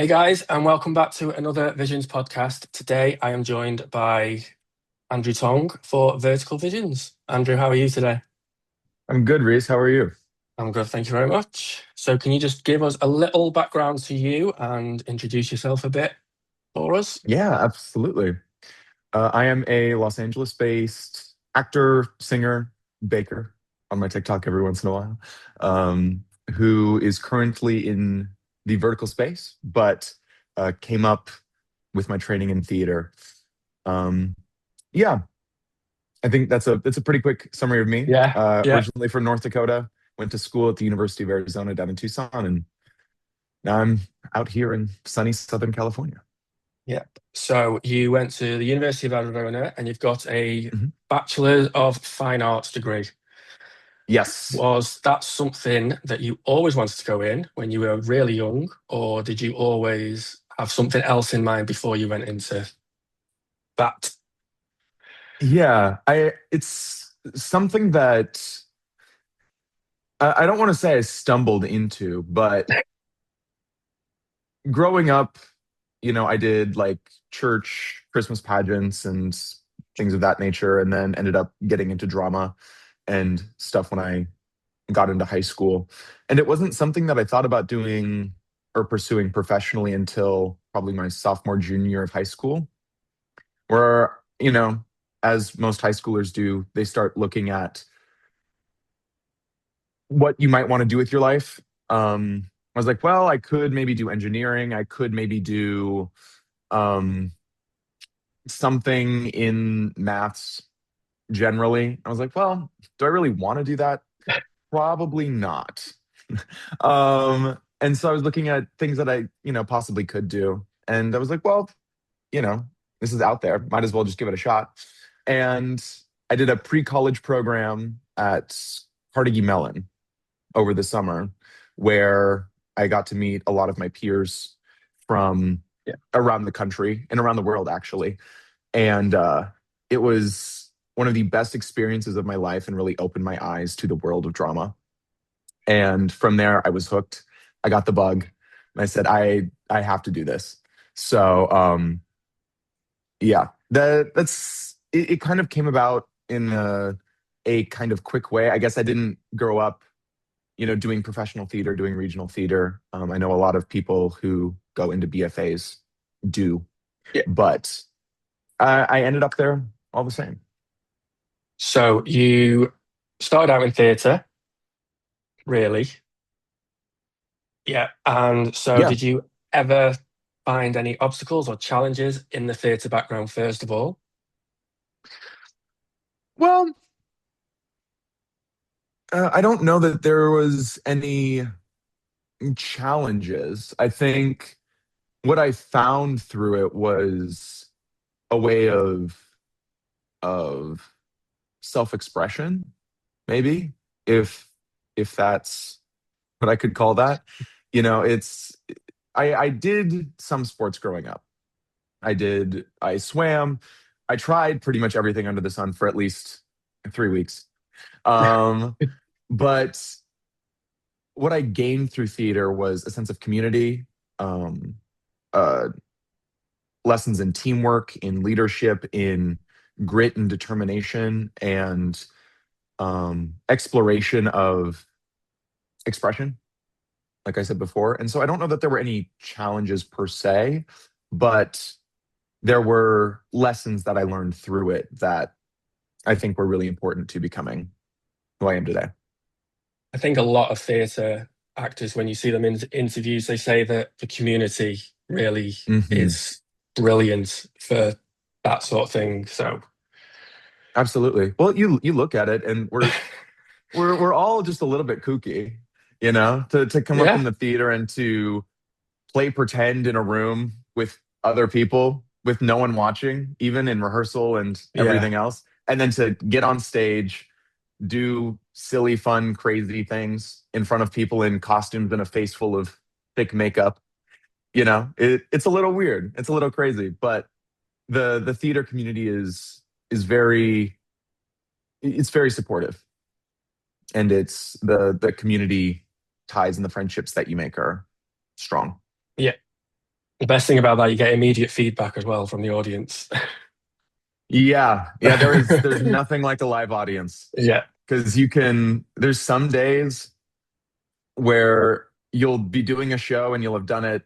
Hey guys, and welcome back to another Visions podcast. Today I am joined by Andrew Tong for Vertical Visions. Andrew, how are you today? I'm good, Reese. How are you? I'm good, thank you very much. So, can you just give us a little background to you and introduce yourself a bit for us? Yeah, absolutely. I am a Los Angeles-based actor, singer, baker on my TikTok every once in a while, who is currently in the vertical space, but came up with my training in theater. Um, yeah, I think that's a pretty quick summary of me. Yeah, yeah, Originally from North Dakota, went to school at the University of Arizona down in Tucson, and now I'm out here in sunny Southern California. yeah. So, you went to the University of Arizona and you've got a Mhm. Bachelor of Fine Arts degree. Yes. Was that something that you always wanted to go in when you were really young, or did you always have something else in mind before you went into that? Yeah, I it's something that I don't want to say I stumbled into, but growing up, I did like church Christmas pageants and things of that nature, and then ended up getting into drama and stuff when I got into high school. And it wasn't something that I thought about doing or pursuing professionally until probably my sophomore, junior year of high school, where, as most high schoolers do, they start looking at what you might want to do with your life. I was like, well, I could maybe do engineering. I could maybe do um, something in maths generally. I was like, well, do I really want to do that? Probably not. And so I was looking at things that I, possibly could do. And I was like, well, you know, this is out there. Might as well just give it a shot. And I did a pre-college program at Carnegie Mellon over the summer where I got to meet a lot of my peers from Yeah. around the country and around the world, actually. And it was one of the best experiences of my life and really opened my eyes to the world of drama. And from there, I was hooked. I got the bug. And I said, I have to do this. So yeah, it kind of came about in a kind of quick way. I guess I didn't grow up doing professional theater, doing regional theater. I know a lot of people who go into BFAs do, Yeah. but I ended up there all the same. So you started out in theatre, really? Yeah. And so Yeah. did you ever find any obstacles or challenges in the theatre background, first of all? Well, I don't know that there was any challenges. I think what I found through it was a way of self-expression, maybe, if if that's what I could call that. It's I did some sports growing up. I swam. I tried pretty much everything under the sun for at least 3 weeks. Um, but what I gained through theater was a sense of community, um, uh, lessons in teamwork, in leadership, in grit and determination, and exploration of expression, like I said before. And so I don't know that there were any challenges per se, but there were lessons that I learned through it that I think were really important to becoming who I am today. I think a lot of theatre actors, when you see them in interviews, they say that the community really Hmm. is brilliant for that sort of thing. So, Absolutely. Well, you look at it, and we're all just a little bit kooky, to come up yeah, in the theater and to play pretend in a room with other people with no one watching, even in rehearsal and yeah. everything else, and then to get on stage, do silly, fun, crazy things in front of people in costumes and a face full of thick makeup. It's a little weird. It's a little crazy, but the theater community is very supportive, and it's the community ties and the friendships that you make are strong. Yeah. The best thing about that, you get immediate feedback as well from the audience. Yeah, there's nothing like a live audience Yeah, because there's some days where you'll be doing a show and you'll have done it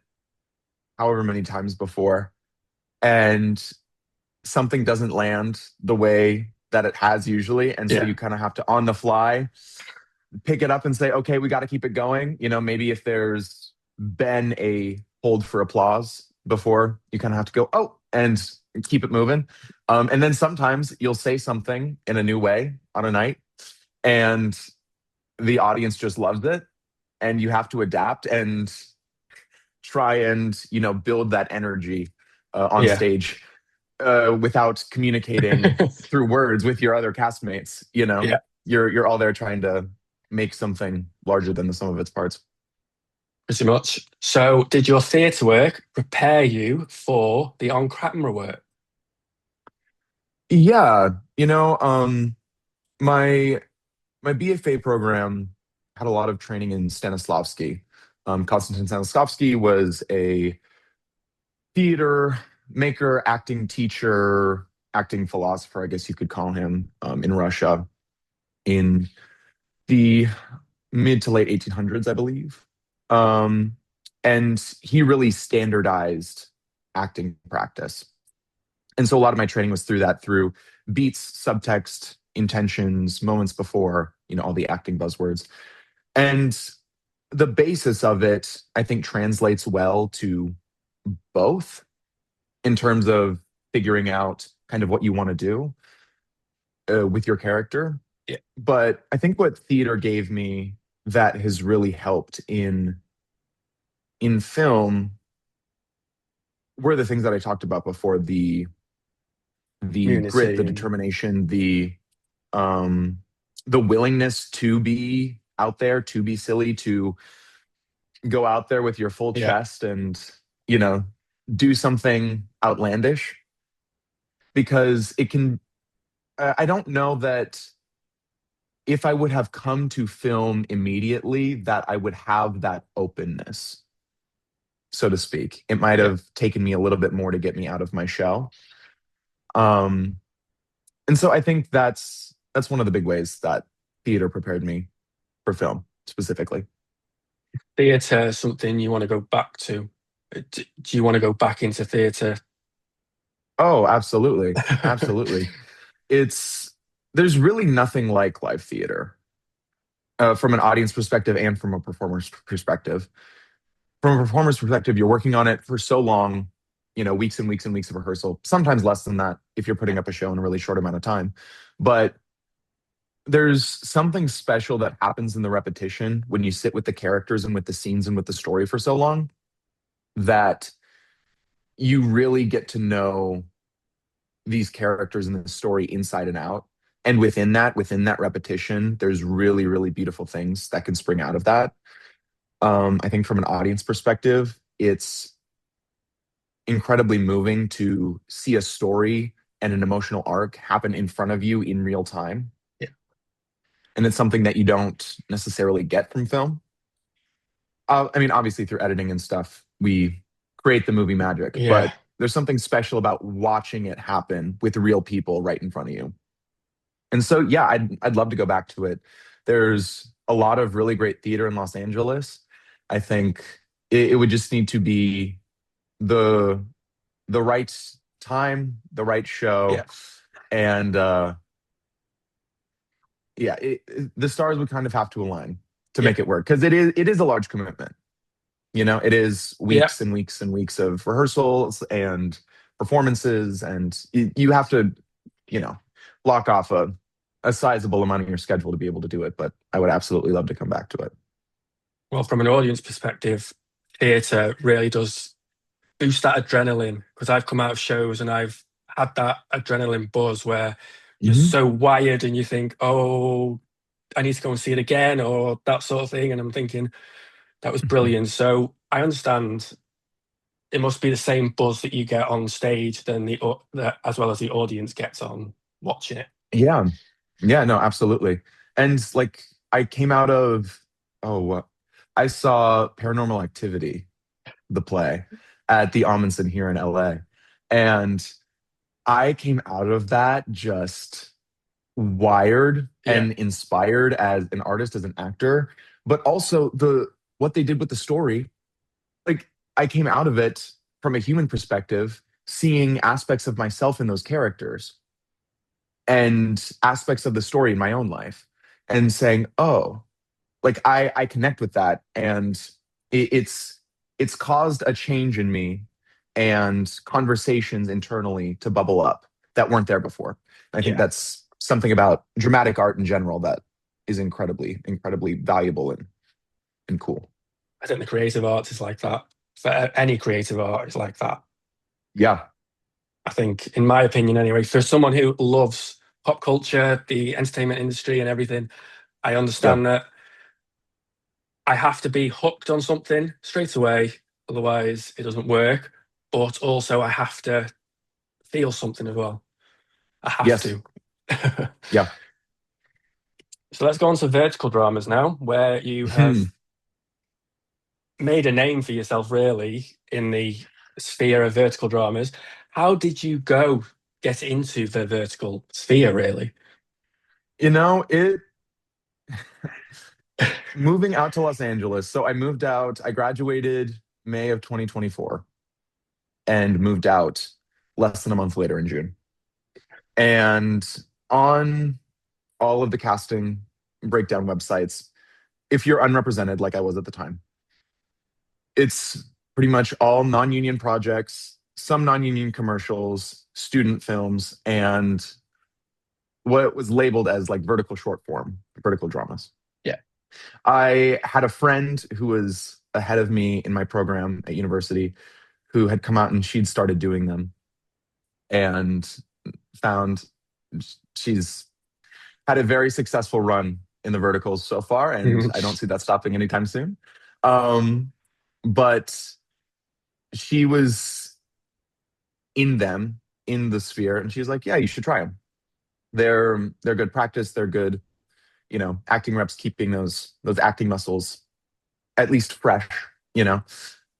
however many times before, and something doesn't land the way that it has usually. And so yeah, you kind of have to, on the fly, pick it up and say, okay, we got to keep it going. Maybe if there's been a hold for applause before, you kind of have to go, oh, and keep it moving. And then sometimes you'll say something in a new way on a night, and the audience just loves it. And you have to adapt and try and, build that energy on yeah. stage without communicating through words with your other castmates. Yeah, You're all there trying to make something larger than the sum of its parts. pretty much. So, did your theatre work prepare you for the on-camera work? Yeah, my my BFA program had a lot of training in Stanislavski. Konstantin Stanislavski was a theater maker, acting teacher, acting philosopher, I guess you could call him, in Russia in the mid to late 1800s, I believe. Um, and he really standardized acting practice. And so a lot of my training was through that, through beats, subtext, intentions, moments before, all the acting buzzwords. And the basis of it, I think, translates well to both in terms of figuring out kind of what you want to do with your character. Yeah, But I think what theater gave me that has really helped in film were the things that I talked about before: the grit, community the and determination, um the willingness to be out there, to be silly, to go out there with your full yeah, chest and, you know, do something outlandish because it can I don't know that if I would have come to film immediately that I would have that openness, so to speak. It might yeah. have taken me a little bit more to get me out of my shell. Um, and so I think that's one of the big ways that theater prepared me for film specifically. Theatre, something you want to go back to? Do you want to go back into theatre? Oh, absolutely. Absolutely. It's There's really nothing like live theater from an audience perspective and from a performer's perspective. From a performer's perspective, you're working on it for so long, weeks and weeks and weeks of rehearsal, sometimes less than that if you're putting up a show in a really short amount of time. But there's something special that happens in the repetition when you sit with the characters and with the scenes and with the story for so long that you really get to know these characters and the story inside and out. And within that repetition, there's really, really beautiful things that can spring out of that. I think from an audience perspective, it's incredibly moving to see a story and an emotional arc happen in front of you in real time. Yeah, And it's something that you don't necessarily get from film. I mean, obviously, through editing and stuff, we create the movie magic, yeah. but there's something special about watching it happen with real people right in front of you. And so, yeah, I'd love to go back to it. There's a lot of really great theater in Los Angeles. I think it would just need to be the the right time, the right Yeah, show, and yeah, the stars would kind of have to align to yeah, make it work because it is a large commitment. It is yeah. weeks and weeks and weeks of rehearsals and performances, and you have to, you know, block off a sizable amount of your schedule to be able to do it. But I would absolutely love to come back to it. Well, from an audience perspective, theatre really does boost that adrenaline because I've come out of shows and I've had that adrenaline buzz where you're Hmm. so wired and you think, oh, I need to go and see it again or that sort of thing. And I'm thinking, that was brilliant. So I understand it must be the same buzz that you get on stage than as well as the audience gets on watching it. Yeah, yeah, no, absolutely. And like I came out of, oh, what? I saw Paranormal Activity the play at the Amundsen here in LA. And I came out of that just wired Yeah, and inspired as an artist, as an actor, but also the what they did with the story. Like I came out of it from a human perspective, seeing aspects of myself in those characters and aspects of the story in my own life and saying, oh, like I connect with that, and it's caused a change in me and conversations internally to bubble up that weren't there before. I think yeah. that's something about dramatic art in general that is incredibly valuable and cool. I think the creative arts is like that. For any creative art, it's like that. Yeah. I think, in my opinion, anyway, for someone who loves pop culture, the entertainment industry, and everything, I understand Yep. that I have to be hooked on something straight away, otherwise it doesn't work. But also, I have to feel something as well. I have Yes. to. Yeah. So let's go on to vertical dramas now, where you have Hmm. made a name for yourself, really, in the sphere of vertical dramas. How did you go get into the vertical sphere, really? It moving out to Los Angeles. So I moved out, I graduated May of 2024 and moved out less than a month later in June. And on all of the casting breakdown websites, if you're unrepresented, like I was at the time, it's pretty much all non union projects, some non union commercials, student films, and what was labeled as like vertical short form, vertical dramas. Yeah. I had a friend who was ahead of me in my program at university who had come out and she'd started doing them and found she's had a very successful run in the verticals so far, and Mhm. I don't see that stopping anytime soon. Um, but she was in them in the sphere, and she's like, "Yeah, you should try them. They're good practice. They're good, acting reps, keeping those acting muscles at least fresh, you know."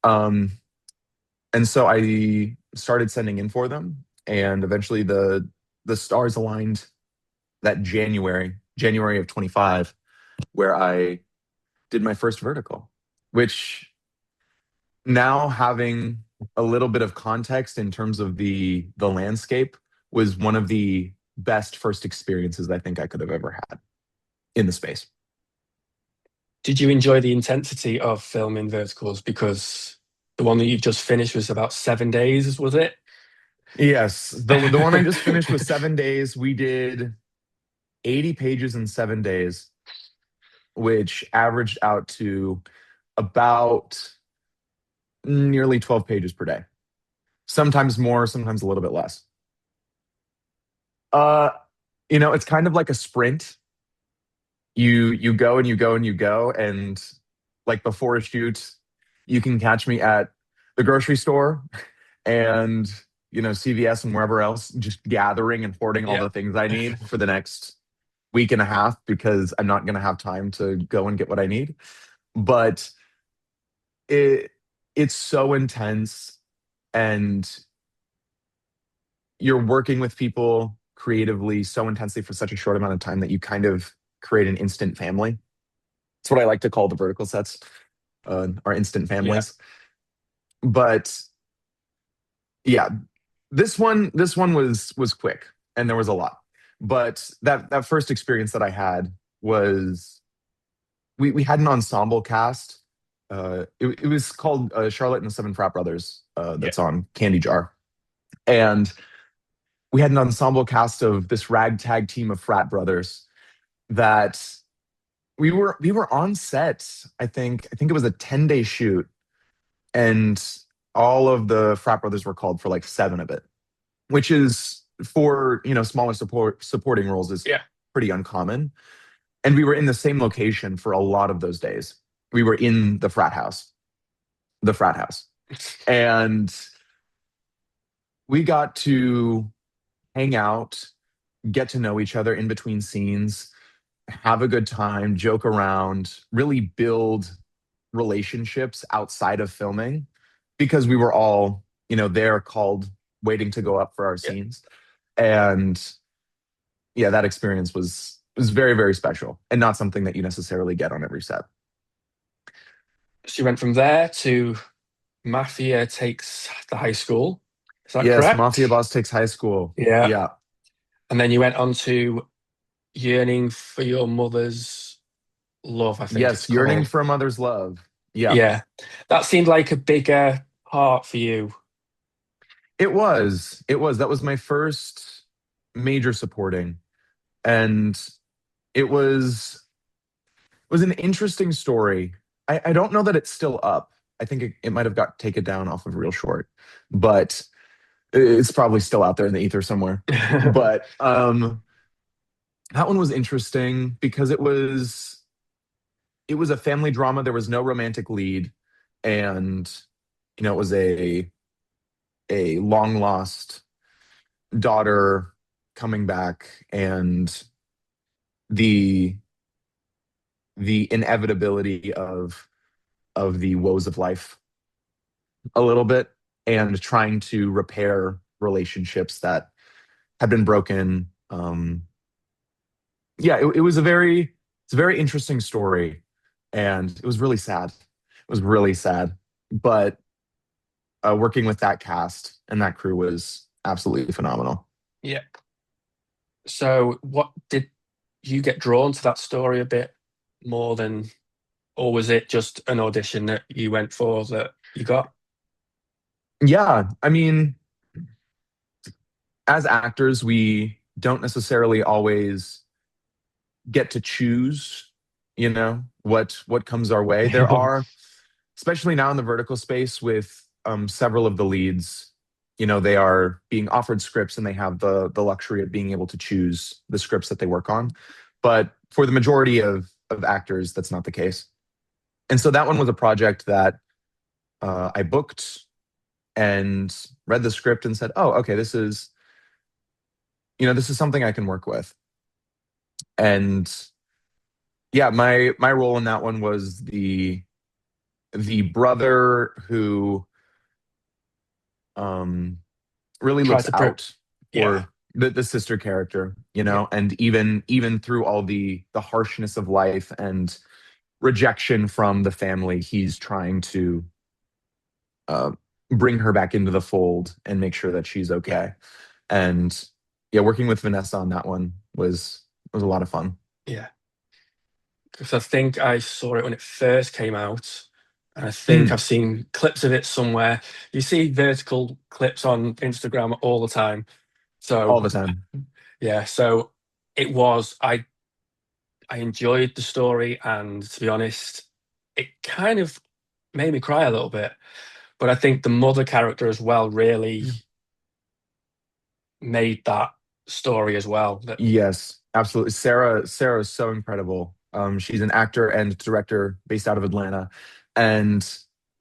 Um, and so I started sending in for them, and eventually the stars aligned that January of 25, where I did my first vertical, which now having a little bit of context in terms of the landscape was one of the best first experiences I think I could have ever had in the space. Did you enjoy the intensity of filming verticals? Because the one that you've just finished was about 7 days, was it? Yes, the one I just finished was 7 days. We did 80 pages in 7 days, which averaged out to about nearly 12 pages per day. Sometimes more, sometimes a little bit less. Uh, it's kind of like a sprint. You go and you go and you go, and like before a shoot, you can catch me at the grocery store and CVS and wherever else, just gathering and hoarding all Yeah. the things I need for the next week and a half because I'm not going to have time to go and get what I need. But it it's so intense, and you're working with people creatively so intensely for such a short amount of time that you kind of create an instant family. It's what I like to call the vertical sets, our instant Yeah. families. But yeah, this one was quick, and there was a lot. But that first experience that I had was we had an ensemble cast. It was called Charlotte and the Seven Frat Brothers. Yeah. That's on Candy Jar, and we had an ensemble cast of this ragtag team of frat brothers that we were on set. I think it was a 10-day shoot, and all of the frat brothers were called for like seven of it, which is for smaller supporting roles is Yeah. pretty uncommon. And we were in the same location for a lot of those days. We were in the frat house, and we got to hang out, get to know each other in between scenes, have a good time, joke around, really build. relationships outside of filming because we were all, there called waiting to go up for our Yeah. scenes. And yeah, that experience was very, very special and not something that you necessarily get on every set. So you went from there to Mafia takes the high school. Is that Yes, Mafia correct? Boss takes high school. Yeah. Yeah. And then you went on to Yearning for Your Mother's Love, I think it's Yes, Yearning called. for a Mother's Love. Yeah. Yeah. That seemed like a bigger part for you. It was. It was. That was my first major supporting. And it was an interesting story. I don't know that it's still up. I think it might have got taken down off of Real Short, but it's probably still out there in the ether somewhere. But that one was interesting because it was a family drama. There was no romantic lead, and it was a long lost daughter coming back, and the the inevitability of the woes of life a little bit, and trying to repair relationships that had been broken. Yeah, it was it's a very interesting story, and it was really sad. It was really sad, but working with that cast and that crew was absolutely phenomenal. Yeah. So what did you get drawn to that story a bit more than, or was it just an audition that you went for that you got? Yeah, I mean, as actors, we don't necessarily always get to choose, what comes our way. There are, especially now in the vertical space with several of the leads, they are being offered scripts and they have the luxury of being able to choose the scripts that they work on. But for the majority of actors, that's not the case. And so that one was a project that I booked and read the script and said, "Oh, okay, this is something I can work with." And yeah, my role in that one was the brother who um really Try looks to out yeah, for the sister character, yeah, and even through all the harshness of life and rejection from the family, he's trying to uh, bring her back into the fold and make sure that she's yeah, okay. And yeah, working with Vanessa on that one was a lot of fun. yeah. Because I think I saw it when it first came out, and I think Mm, I've seen clips of it somewhere. You see vertical clips on Instagram all the time. all So the time. yeah, so it was. I enjoyed the story, and to be honest, it kind of made me cry a little bit. But I think the mother character as well really made that story as well. That Yes, absolutely. Sarah is so incredible. She's an actor and director based out of Atlanta, and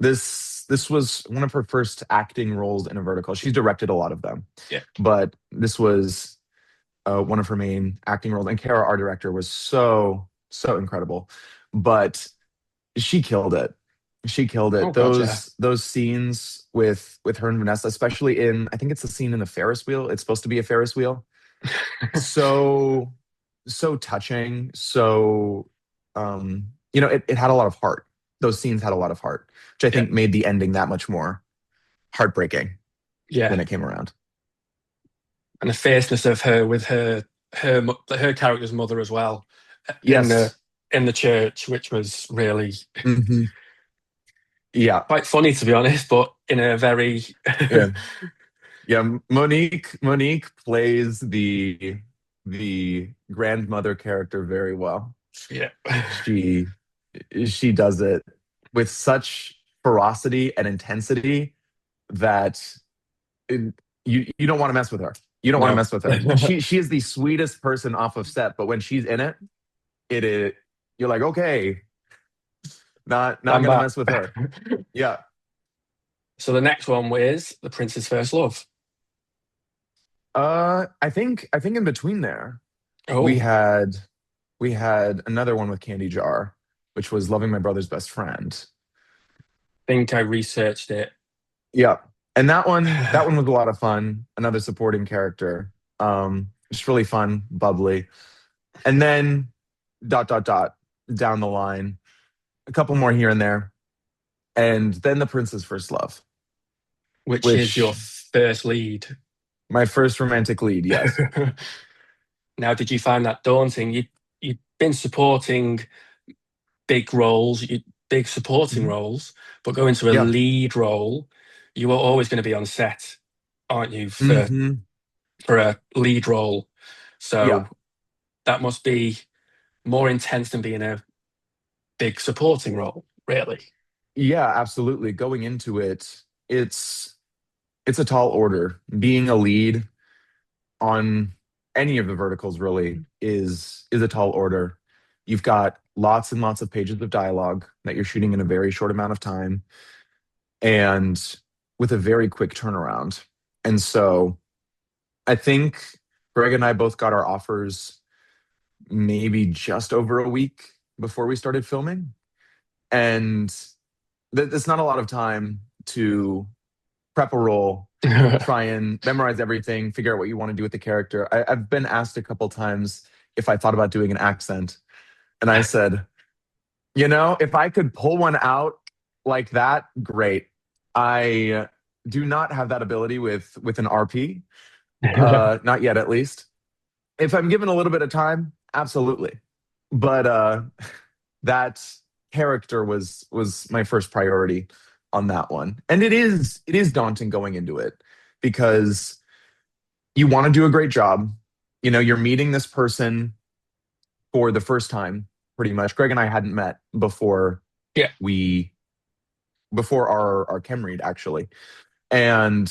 this was one of her first acting roles in a vertical. She's directed a lot of them, yeah, but this was one of her main acting roles. And Kara, our director, was so incredible, but she killed it. She killed oh it. god, yeah, Those scenes with her and Vanessa, especially I think it's the scene in the Ferris wheel. It's supposed to be a Ferris wheel, so so touching, so it had a lot of heart. Those scenes had a lot of heart, which I yeah, think made the ending that much more heartbreaking yeah. when it came around. And the fierceness of her with her character's mother as well in the Yes. in the church, which was really Hmm. Yeah. quite funny to be honest, but in a very Yeah. Yeah. Monique plays the grandmother character very well. yeah, She she does it with such ferocity and intensity that it- you don't want to mess with her. You don't want to no, mess with her. She is the sweetest person off of set, but when she's in it, it is you're like, okay, not stand gonna back. mess with her. Yeah. So the next one was The Prince's First Love. I think in between there, we Oh, had we had another one with Candy Jar, which was Loving My Brother's Best Friend. think I researched it. Yeah. And that one was a lot of fun. Another supporting character. Just really fun, bubbly. And then dot dot dot down the line, a couple more here and there. And then the Prince's First Love, Which is your which first lead. my first romantic lead, yes. Now, did you find that daunting? You've been supporting big roles, big supporting Mhm. roles, but going to a Yeah. lead role, you are always going to be on set, aren't you, Hmm. for a lead role? Yeah. So that must be more intense than being a big supporting role, really. Yeah, absolutely. Going into it, it's a tall order. Being a lead on any of the verticals really is a tall order. You've got lots and lots of pages of dialogue that you're shooting in a very short amount of time and with a very quick turnaround. And so I think Greg and I both got our offers maybe just over a week before we started filming. And that's not a lot of time to prep a role, try and memorize everything, figure out what you want to do with the character. I've been asked a couple times if I thought about doing an accent. And I said, if I could pull one out like that, great. I do not have that ability with an RP, not yet at least. If I'm given a little bit of time, absolutely. But that character was my first priority on that one. And it is daunting going into it because you want to do a great job. You're meeting this person for the first time pretty much. Greg and I hadn't met Yeah. we before our chem read actually. And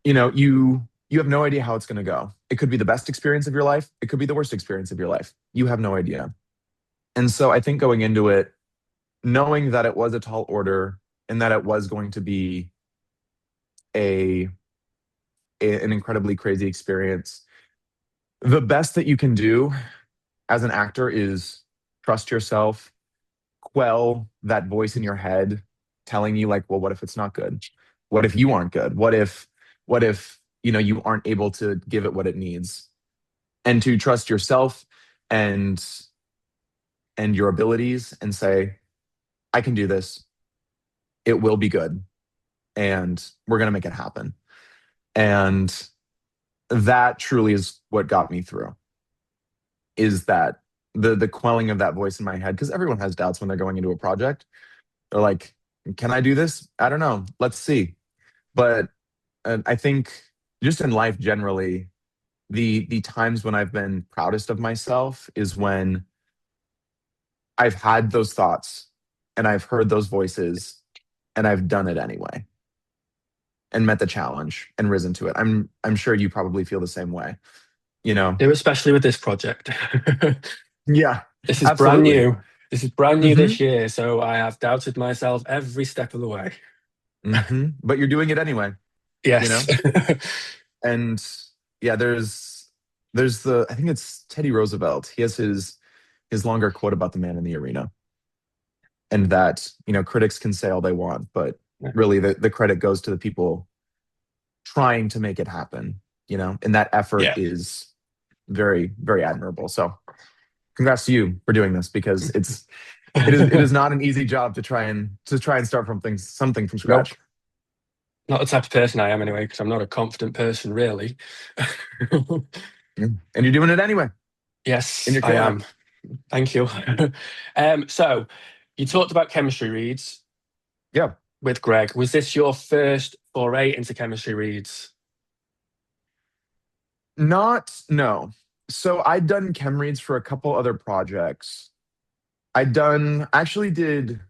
you have no idea how it's going to go. It could be the best experience of your life, it could be the worst experience of your life. You have no idea. And so I think going into it, knowing that it was a tall order and that it was going to be a, an incredibly crazy experience, the best that you can do as an actor is trust yourself, quell that voice in your head telling you like, well, what if it's not good? What if you aren't good? What if you aren't able to give it what it needs? And to trust yourself and your abilities and say, I can do this. It will be good and we're going to make it happen. And that truly is what got me through, is that the quelling of that voice in my head, because everyone has doubts when they're going into a project. They're like, can I do this? I don't know. Let's see. But I think just in life generally, the times when I've been proudest of myself is when I've had those thoughts and I've heard those voices and I've done it anyway and met the challenge and risen to it. I'm sure you probably feel the same way, you know. Especially with this project. Yeah, This is brand absolutely. new. This is brand new Hmm. this year, so I have doubted myself every step of the way. But you're doing it anyway, you Yes. know. And yeah, there's the, I think it's Teddy Roosevelt. He has his longer quote about the man in the arena, and that critics can say all they want, but really the credit goes to the people trying to make it happen. And that effort Yeah. is very, very admirable. So congrats to you for doing this, because it is not an easy job to try and start from something from Nope. scratch. Not the type of person I am anyway, because I'm not a confident person, really. Yeah. And you're doing it anyway, and Yes, you're I killing it. am. Thank you. So you talked about chemistry reads Yeah. with Greg. Was this your first foray into chemistry reads? Not, no. So I'd done chem reads for a couple other projects. Actually did,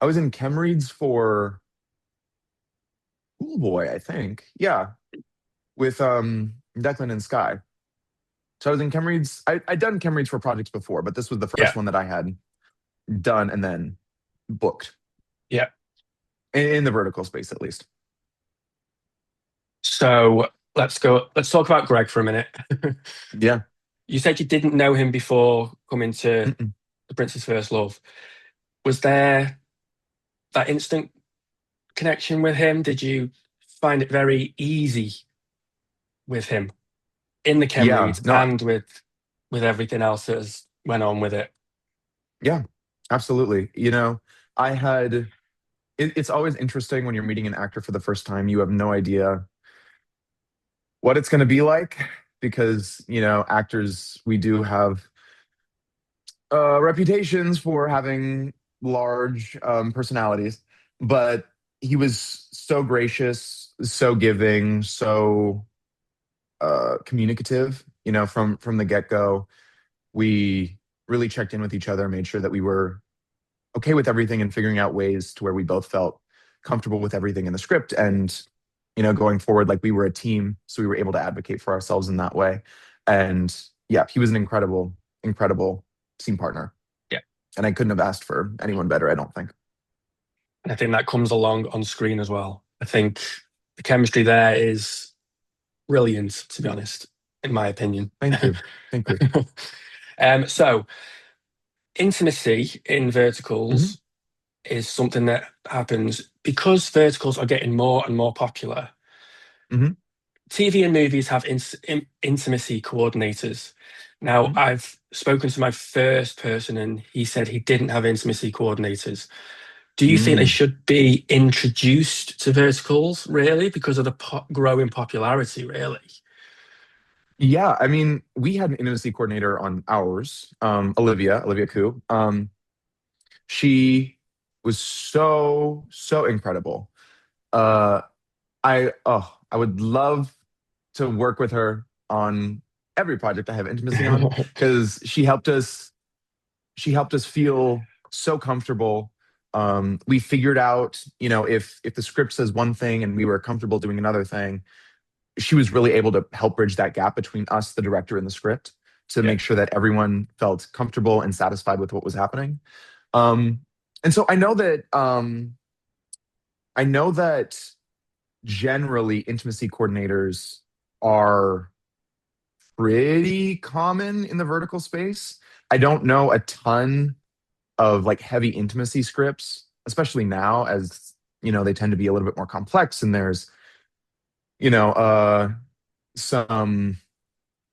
I was in chem reads for Cool Boy, I think. Yeah. With Declan and Sky. So I was in chem reads. I'd done chem reads for projects before, but this was the Yeah. first one that I had done and then booked Yeah. in the vertical space, at least. So let's go. Let's talk about Greg for a minute. Yeah. You said you didn't know him before coming to Mm-mm. The Prince's First Love. Was there that instant connection with him? Did you find it very easy with him in the chem Yeah, leads no, and with everything else that has went on with it? yeah, absolutely. I had it's always interesting when you're meeting an actor for the first time. You have no idea what it's going to be like because, actors, we do have reputations for having large personalities, but he was so gracious, so giving, so communicative. From the get go, we really checked in with each other, made sure that we were okay with everything, and figuring out ways to where we both felt comfortable with everything in the script, and going forward, like we were a team, so we were able to advocate for ourselves in that way. And yeah, he was an incredible team partner, Yeah. and I couldn't have asked for anyone better, I don't think. And I think that comes along on screen as well. I think the chemistry there is brilliant, to be honest, in my opinion. Thank you. Thank you. So intimacy in Hmm. verticals is something that happens because verticals are getting more and more popular. Hmm. TV and movies have intimacy coordinators. Now, Hmm. I've spoken to my first person and he said he didn't have intimacy coordinators. Do you think they Mm. should be introduced to verticals, really, because of the growing popularity, really? Yeah, I mean, we had an intimacy coordinator on ours, Olivia Koo. She was so incredible. Uh, I would love to work with her on every project I have intimacy on, because she helped us feel so comfortable. We figured out, if the script says one thing and we were comfortable doing another thing, she was really able to help bridge that gap between us, the director, and the script, to Yeah, make sure that everyone felt comfortable and satisfied with what was happening. Um, and so I know that generally intimacy coordinators are pretty common in the vertical space. I don't know a ton of like heavy intimacy scripts, especially now, as they tend to be a little bit more complex, and there's you know uh some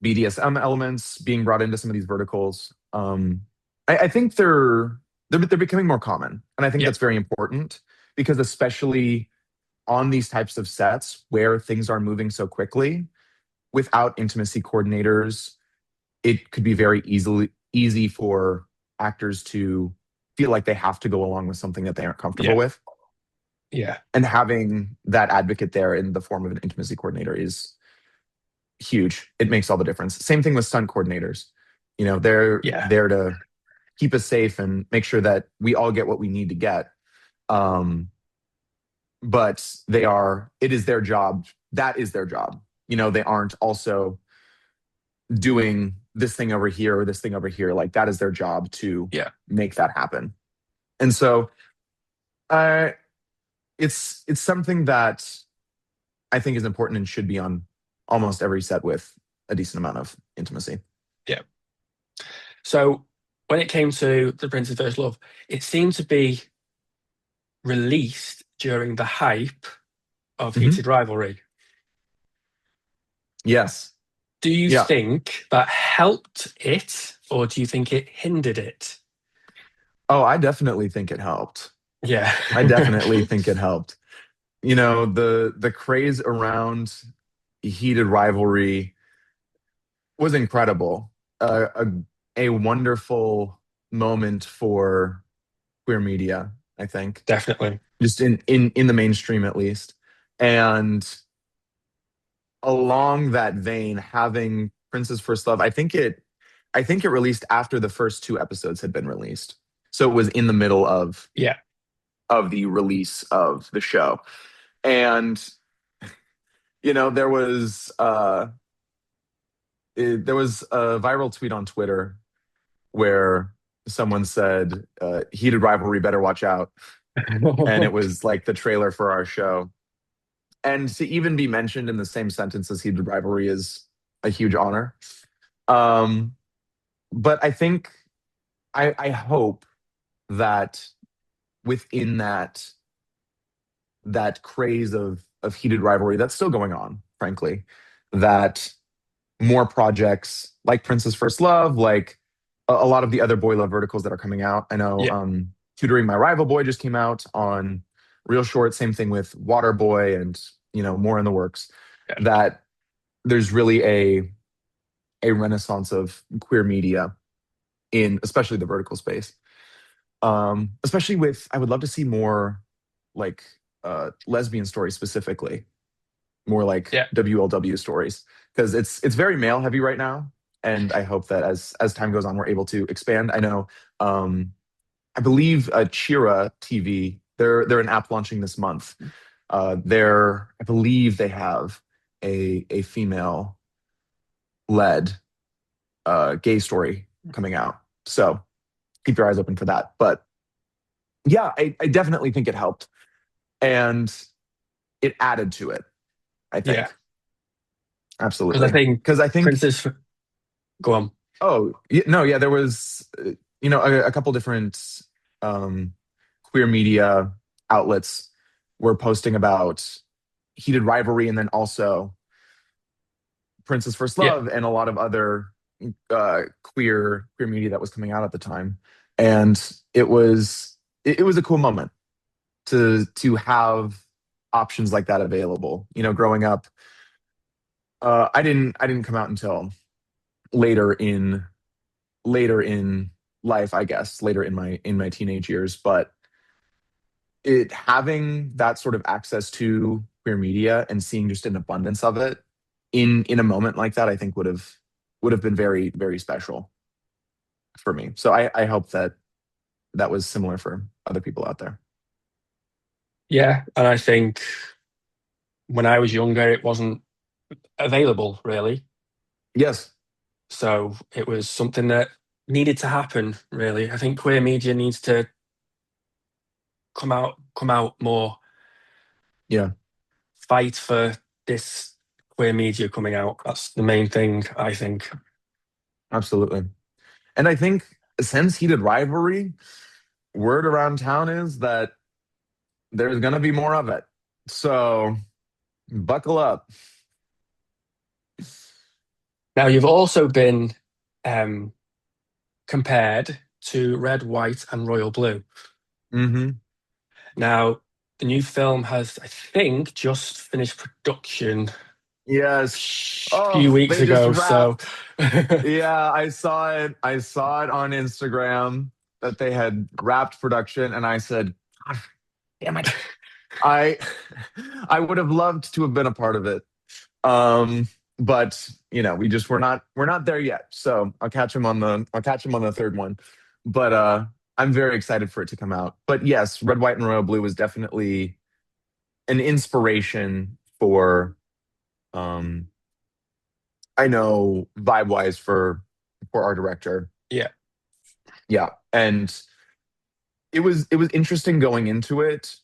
BDSM elements being brought into some of these verticals. I think they're becoming more common, and I think yeah, that's very important, because especially on these types of sets where things are moving so quickly, without intimacy coordinators, it could be very easy for actors to feel like they have to go along with something that they aren't comfortable yeah, with. yeah, And having that advocate there in the form of an intimacy coordinator is huge. It makes all the difference. Same thing with stunt coordinators. They're yeah, there to keep us safe and make sure that we all get what we need to get. Um, but it is their job. That is their job. They aren't also doing this thing over here or this thing over here. Like, that is their job to yeah, make that happen. And so, uh, it's something that I think is important and should be on almost every set with a decent amount of intimacy. yeah. So when it came to The Prince's First Love, it seemed to be released during the hype of Hmm. Heated Rivalry. Yes. Do you Yeah. think that helped it, or do you think it hindered it? Oh, I definitely think it helped. Yeah. I definitely think it helped. The craze around Heated Rivalry was incredible. A wonderful moment for queer media, I think, Definitely. just in the mainstream at least. And along that vein, having Prince's First Love, I think it released after the first two episodes had been released. So it was in the middle of Yeah. the release of the show. And there was a viral tweet on Twitter where someone said, "Heated Rivalry, better watch out," and it was like the trailer for our show. And to even be mentioned in the same sentence as Heated Rivalry is a huge honor. Um, but I think I hope that within that craze of heated rivalry that's still going on, frankly, that more projects like Prince's First Love, like a lot of the other boy love verticals that are coming out. I know Yeah, Tutoring My Rival Boy just came out on Real Short. Same thing with Water Boy, and more in the works. yeah, That there's really a renaissance of queer media in especially the vertical space. Especially with, I would love to see more like lesbian stories specifically, more like yeah, WLW stories, because it's very male heavy right now. And I hope that as time goes on, we're able to expand. I know, um, I believe Chira TV, they're an app launching this month. I believe they have a female led gay story coming out. So keep your eyes open for that. But yeah, I definitely think it helped, and it added to it, I yeah. think. Because I Absolutely. think Because I think, Princess. Go on. oh, no, yeah, there was, a couple different um, queer media outlets were posting about heated rivalry, and then also Prince's First Yeah, Love and a lot of other queer media that was coming out at the time. And it was a cool moment to have options like that available. Growing up, I didn't come out until later in later in life, I guess, later in my teenage years. But it having that sort of access to queer media and seeing just an abundance of it in a moment like that, I think would have been very, very special for me. So I hope that that was similar for other people out there. yeah. And I think when I was younger, it wasn't available really. Yes. So it was something that needed to happen, really. I think queer media needs to come out more, Yeah, fight for this queer media coming out. That's the main thing, I think. absolutely. And I think since heated rivalry, word around town is that there's going to be more of it. So buckle up. Now, you've also been um, compared to Red, White, and Royal Blue. Hmm. Now, the new film has, I think, just finished production Yes. a few Oh, weeks they just ago. So, wrapped. Yeah, I saw it. I saw it on Instagram that they had wrapped production, and I said, "God damn it. I I would have loved to have been a part of it." Um, but we're not there yet. So I'll catch him on the third one. But I'm very excited for it to come out. But yes, Red, White, and Royal Blue was definitely an inspiration for um I know vibe wise for our director. yeah, Yeah. And it was interesting going into it,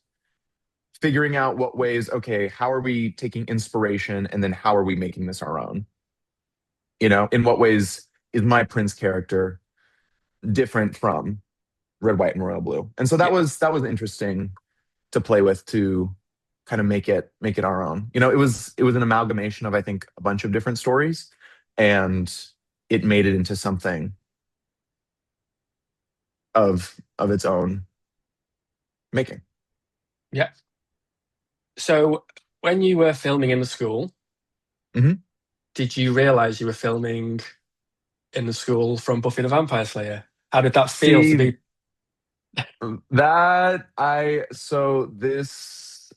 figuring out what ways, okay, how are we taking inspiration and then how are we making this our own? In what ways is my Prince character different from Red, White, and Royal Blue? And so that yeah, was interesting to play with, to kind of make it our own. It was an amalgamation of, I think, a bunch of different stories, and it made it into something of its own making. yeah. So, when you were filming in the school, Hmm. did you realize you were filming in the school from Buffy the Vampire Slayer? How did that feel to See, be? that I so this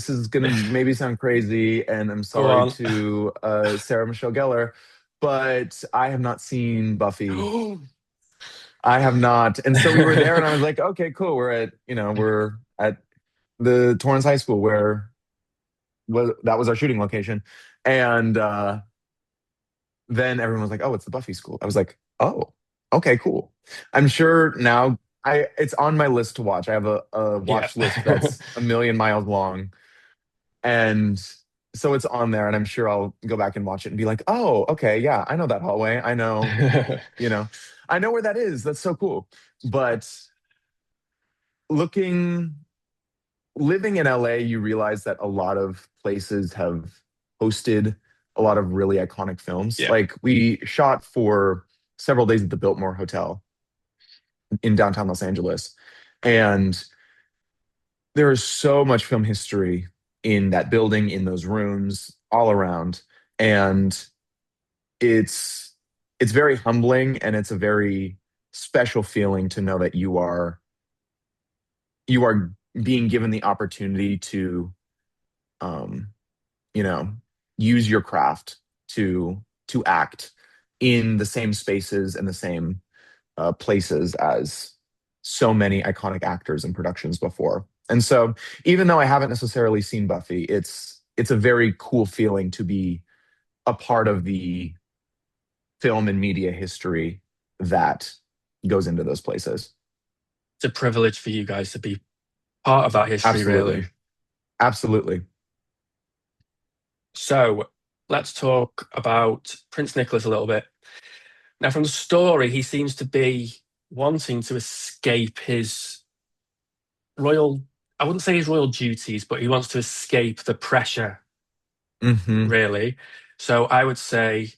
is gonna maybe sound crazy, and I'm Go sorry on. to Sarah Michelle Gellar, but I have not seen Buffy. I have not. And so we were there, and I was like, okay, cool. We're at the Torrance High School, where that was our shooting location. And then everyone was like, oh, it's the Buffy school. I was like, oh, okay, cool. I'm sure now it's on my list to watch. I have a Yeah. watch list that's a million miles long. And so it's on there, and I'm sure I'll go back and watch it and be like, oh, okay, yeah, I know that hallway. You know, I know where that is. That's so cool. But looking living in LA, you realize that a lot of places have hosted a lot of really iconic films. Yeah. Like we shot for several days at the Biltmore Hotel in downtown Los Angeles. And there is so much film history in that building, in those rooms, all around. And it's it's very humbling and it's a very special feeling to know that you are being given the opportunity to um, you know, use your craft to act in the same spaces and the same places as so many iconic actors and productions before. And so, even though I haven't necessarily seen Buffy, it's a very cool feeling to be a part of the film and media history that goes into those places. It's a privilege for you guys to be part of that history, really. Absolutely. Absolutely. So let's talk about Prince Nicholas a little bit. Now, from the story, he seems to be wanting to escape his royal, I wouldn't say his royal duties, but he wants to escape the pressure, Hmm. really. So I would say,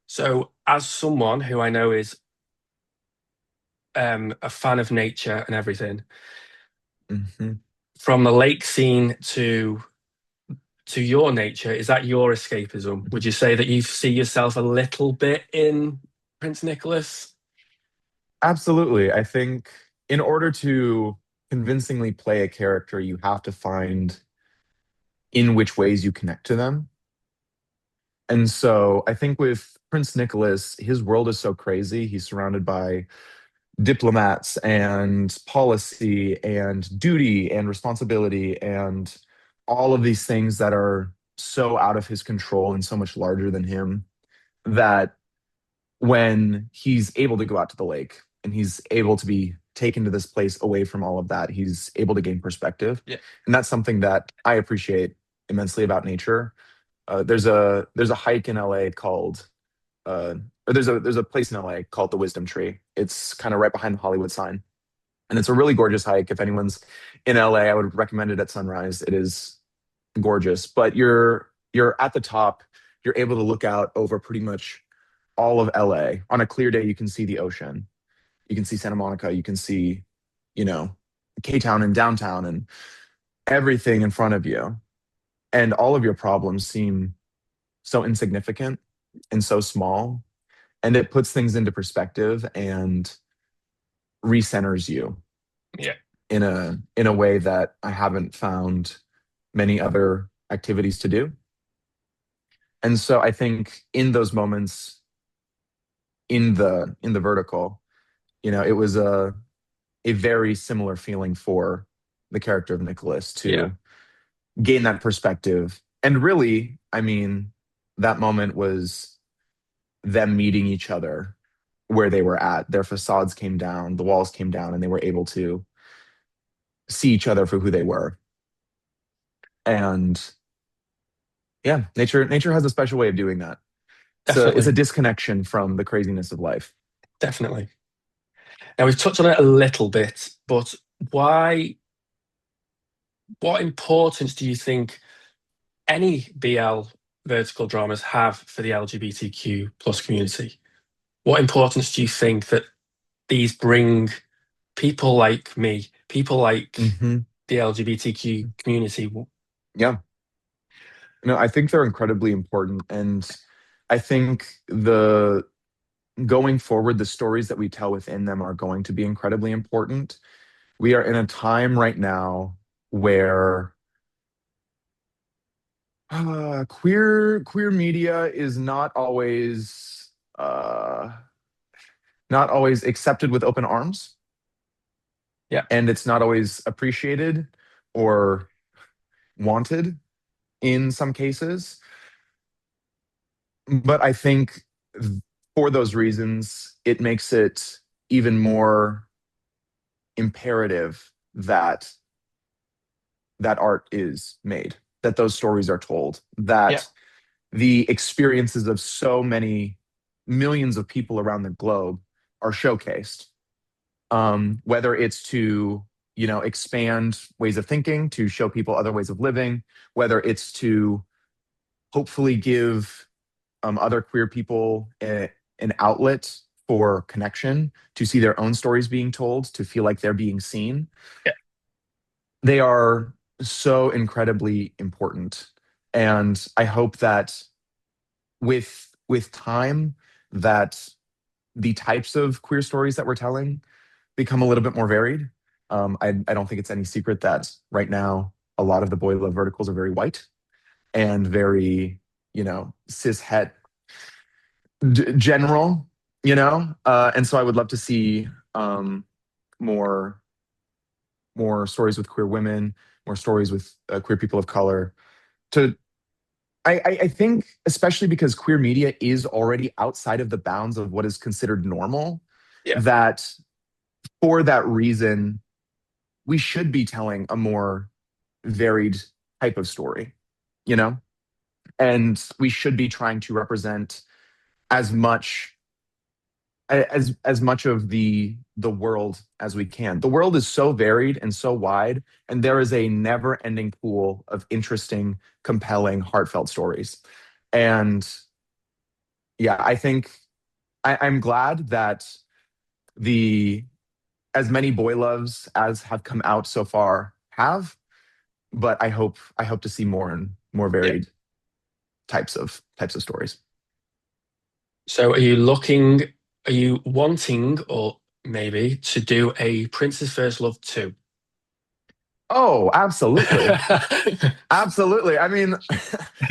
so as someone who I know is a fan of nature and everything, Hmm. from the lake scene to your nature, is that your escapism? Would you say that you see yourself a little bit in Prince Nicholas? Absolutely. I think in order to convincingly play a character, you have to find in which ways you connect to them. And so I think with Prince Nicholas, his world is so crazy. He's surrounded by diplomats and policy and duty and responsibility and all of these things that are so out of his control and so much larger than him that when he's able to go out to the lake and he's able to be taken to this place away from all of that, he's able to gain perspective. Yeah. And that's something that I appreciate immensely about nature. There's a hike in LA called or there's a place in LA called the Wisdom Tree. It's kind of right behind the Hollywood sign, and it's a really gorgeous hike. If anyone's in LA, I would recommend it at sunrise. It is gorgeous, but you're at the top. You're able to look out over pretty much all of LA. On a clear day, you can see the ocean. You can see Santa Monica. You can see, you know, K-Town and downtown and everything in front of you. And all of your problems seem so insignificant and so small. And it puts things into perspective and recenters you Yeah, in a way that I haven't found many other activities to do. And so I think in those moments in the vertical, it was a very similar feeling for the character of Nicholas yeah, to gain that perspective. And really, I mean, that moment was them meeting each other where they were at. Their facades came down, the walls came down, and they were able to see each other for who they were. And yeah, nature has a special way of doing that. It's a definitely, disconnection from the craziness of life. definitely. Now we've touched on it a little bit, but why? What importance do you think any BL vertical dramas have for the LGBTQ plus community? What importance do you think that these bring people like me, people like Hmm. the LGBTQ community? Yeah, I think they're incredibly important, and I think the going forward, the stories that we tell within them are going to be incredibly important. We are in a time right now where queer media is not always accepted with open arms, Yeah, and it's not always appreciated or wanted in some cases. But I think for those reasons, it makes it even more imperative that that art is made, that those stories are told, yeah, that the experiences of so many millions of people around the globe are showcased. Whether it's to expand ways of thinking, to show people other ways of living, whether it's to hopefully give other queer people an outlet for connection, to see their own stories being told, to feel like they're being seen. Yeah, They are so incredibly important. And I hope that with time, that the types of queer stories that we're telling become a little bit more varied. I don't think it's any secret that right now a lot of the boy love verticals are very white and very, cis het general, and so I would love to see more more stories with queer women, more stories with queer people of color. To I think, especially because queer media is already outside of the bounds of what is considered normal, yeah, that for that reason, we should be telling a more varied type of story, you know? And we should be trying to represent as much as much of the world as we can. The world is so varied and so wide, and there is a never-ending pool of interesting, compelling, heartfelt stories. And yeah, I think I'm glad that the as many boy loves as have come out so far have, but I hope to see more and more yeah. varied types of stories. So are you wanting, or maybe to do a Prince's First Love 2? Oh, absolutely. Absolutely. I mean,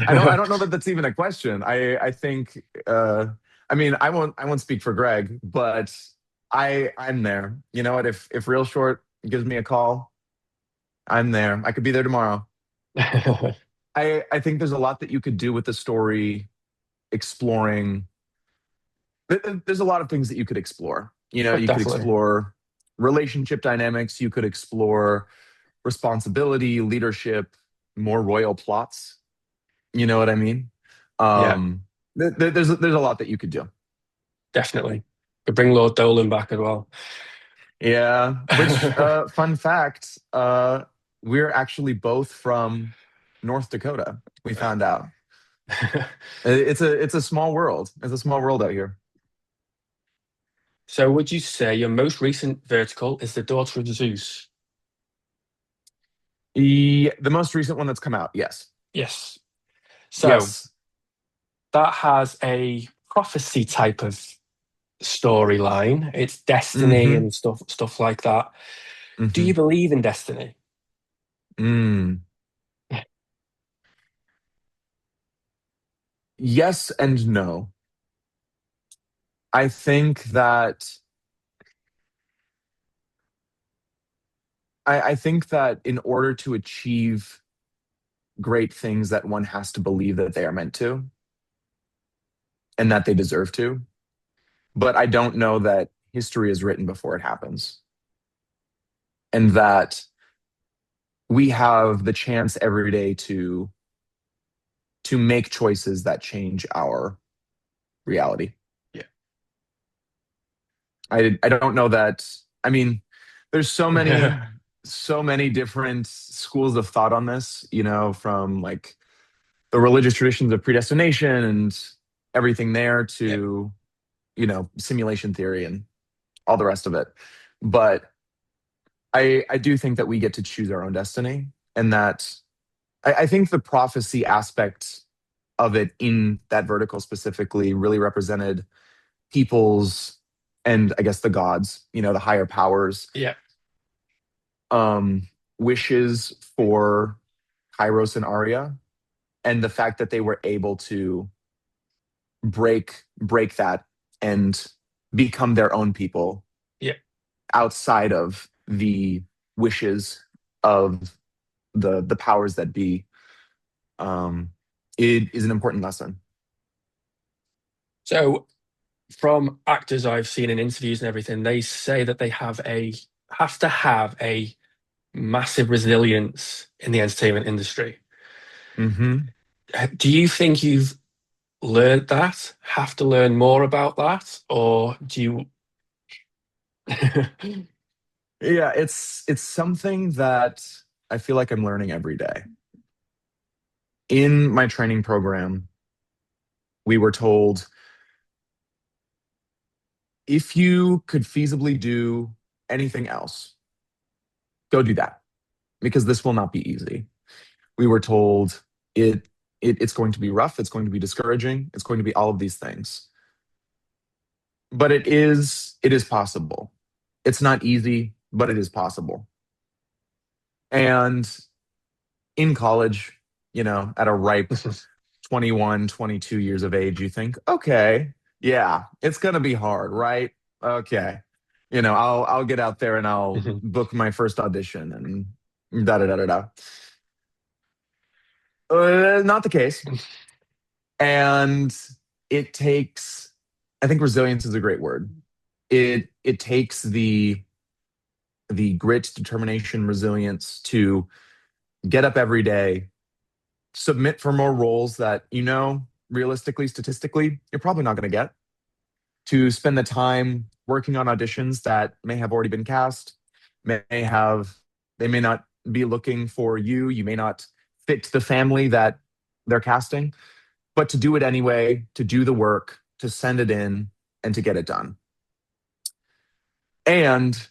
I don't know that that's even a question. I think I mean, I won't speak for Greg, but I'm there. You know what? If Real Short gives me a call, I'm there. I could be there tomorrow. I think there's a lot that you could do with the story, exploring. There's a lot of things that you could explore. You could Definitely. explore relationship dynamics, you could explore responsibility, leadership, more royal plots. You know what I mean? Yeah, There's a lot that you could do. definitely. Could bring Lord Dolan back as well. Yeah. Which fun fact, we're actually both from North Dakota. We found out. It's a small world. It's a small world out here. So would you say your most recent vertical is the Daughter of Zeus? The most recent one that's come out, yes. Yes. So Yes. that has a prophecy type of storyline. It's destiny Mm-hmm. and stuff like that. Do Mm-hmm. you believe in destiny? Mm. Yes and no. I think that I think that in order to achieve great things, that one has to believe that they are meant to and that they deserve to. But I don't know that history is written before it happens, and that we have the chance every day to make choices that change our reality. Yeah. I don't know that. I mean, there's so many different schools of thought on this, from like the religious traditions of predestination and everything there Yeah. to, simulation theory and all the rest of it. But I do think that we get to choose our own destiny, and that I think the prophecy aspect of it in that vertical specifically really represented people's, and I guess the gods, the higher powers, Yeah. um, wishes for Kairos and Arya, and the fact that they were able to break that and become their own people Yeah. outside of the wishes of the powers that be. um it is an important lesson. So from actors I've seen in interviews and everything, they say that they have to have a massive resilience in the entertainment industry. Hmm. Do you think you've learned that? Have to learn more about that, or do you? Yeah, it's something that I feel like I'm learning every day. In my training program, we were told if you could feasibly do anything else, go do that because this will not be easy. We were told it, it's going to be rough, it's going to be discouraging, it's going to be all of these things. But it is possible. It's not easy, but it is possible. And in college, at a ripe 21, 22 years of age, you think, okay, yeah, it's going to be hard, right? Okay. I'll get out there and I'll book my first audition and da da da da da. Not the case. And it takes, I think resilience is a great word. It takes the grit, determination, resilience to get up every day, submit for more roles that realistically, statistically, you're probably not going to get, to spend the time working on auditions that may have already been cast, may have they may not be looking for you, you may not fit the family that they're casting, but to do it anyway, to do the work, to send it in and to get it done. And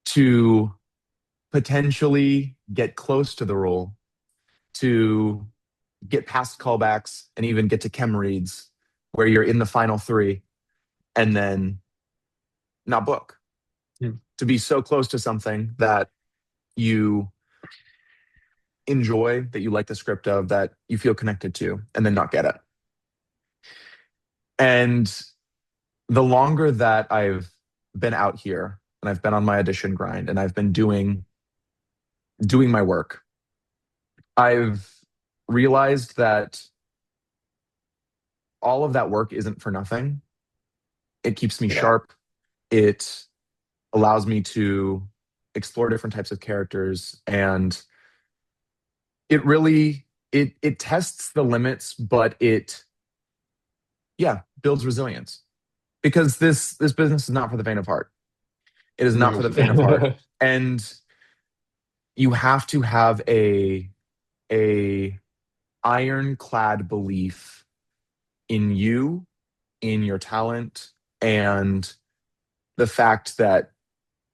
to potentially get close to the role, to get past callbacks and even get to chem reads where you're in the final three and then not book. Mm. To be so close to something that you enjoy, that you like the script of, that you feel connected to, and then not get it. And the longer that I've been out here and I've been on my audition grind and I've been doing my work, I've realized that all of that work isn't for nothing. It keeps me Yeah. sharp. It allows me to explore different types of characters, and it really it tests the limits, but it, yeah, builds resilience, because this business is not for the faint of heart. It is not No. for the faint of heart. And you have to have a ironclad belief in you, in your talent, and the fact that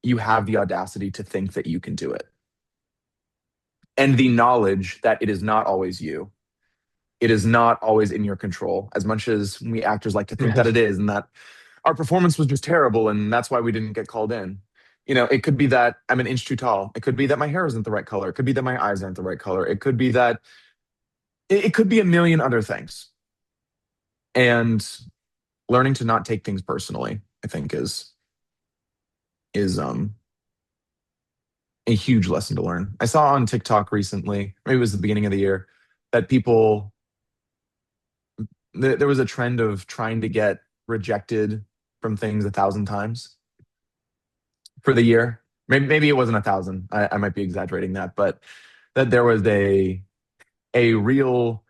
you have the audacity to think that you can do it. And the knowledge that it is not always you. It is not always in your control, as much as we actors like to think that it is, and that our performance was just terrible and that's why we didn't get called in. It could be that I'm an inch too tall. It could be that my hair isn't the right color. It could be that my eyes aren't the right color. It could be that it could be a million other things. And learning to not take things personally, I think, is a huge lesson to learn. I saw on TikTok recently, maybe it was the beginning of the year, that there was a trend of trying to get rejected from things 1,000 times for the year. Maybe it wasn't 1,000. I might be exaggerating that, but that there was a real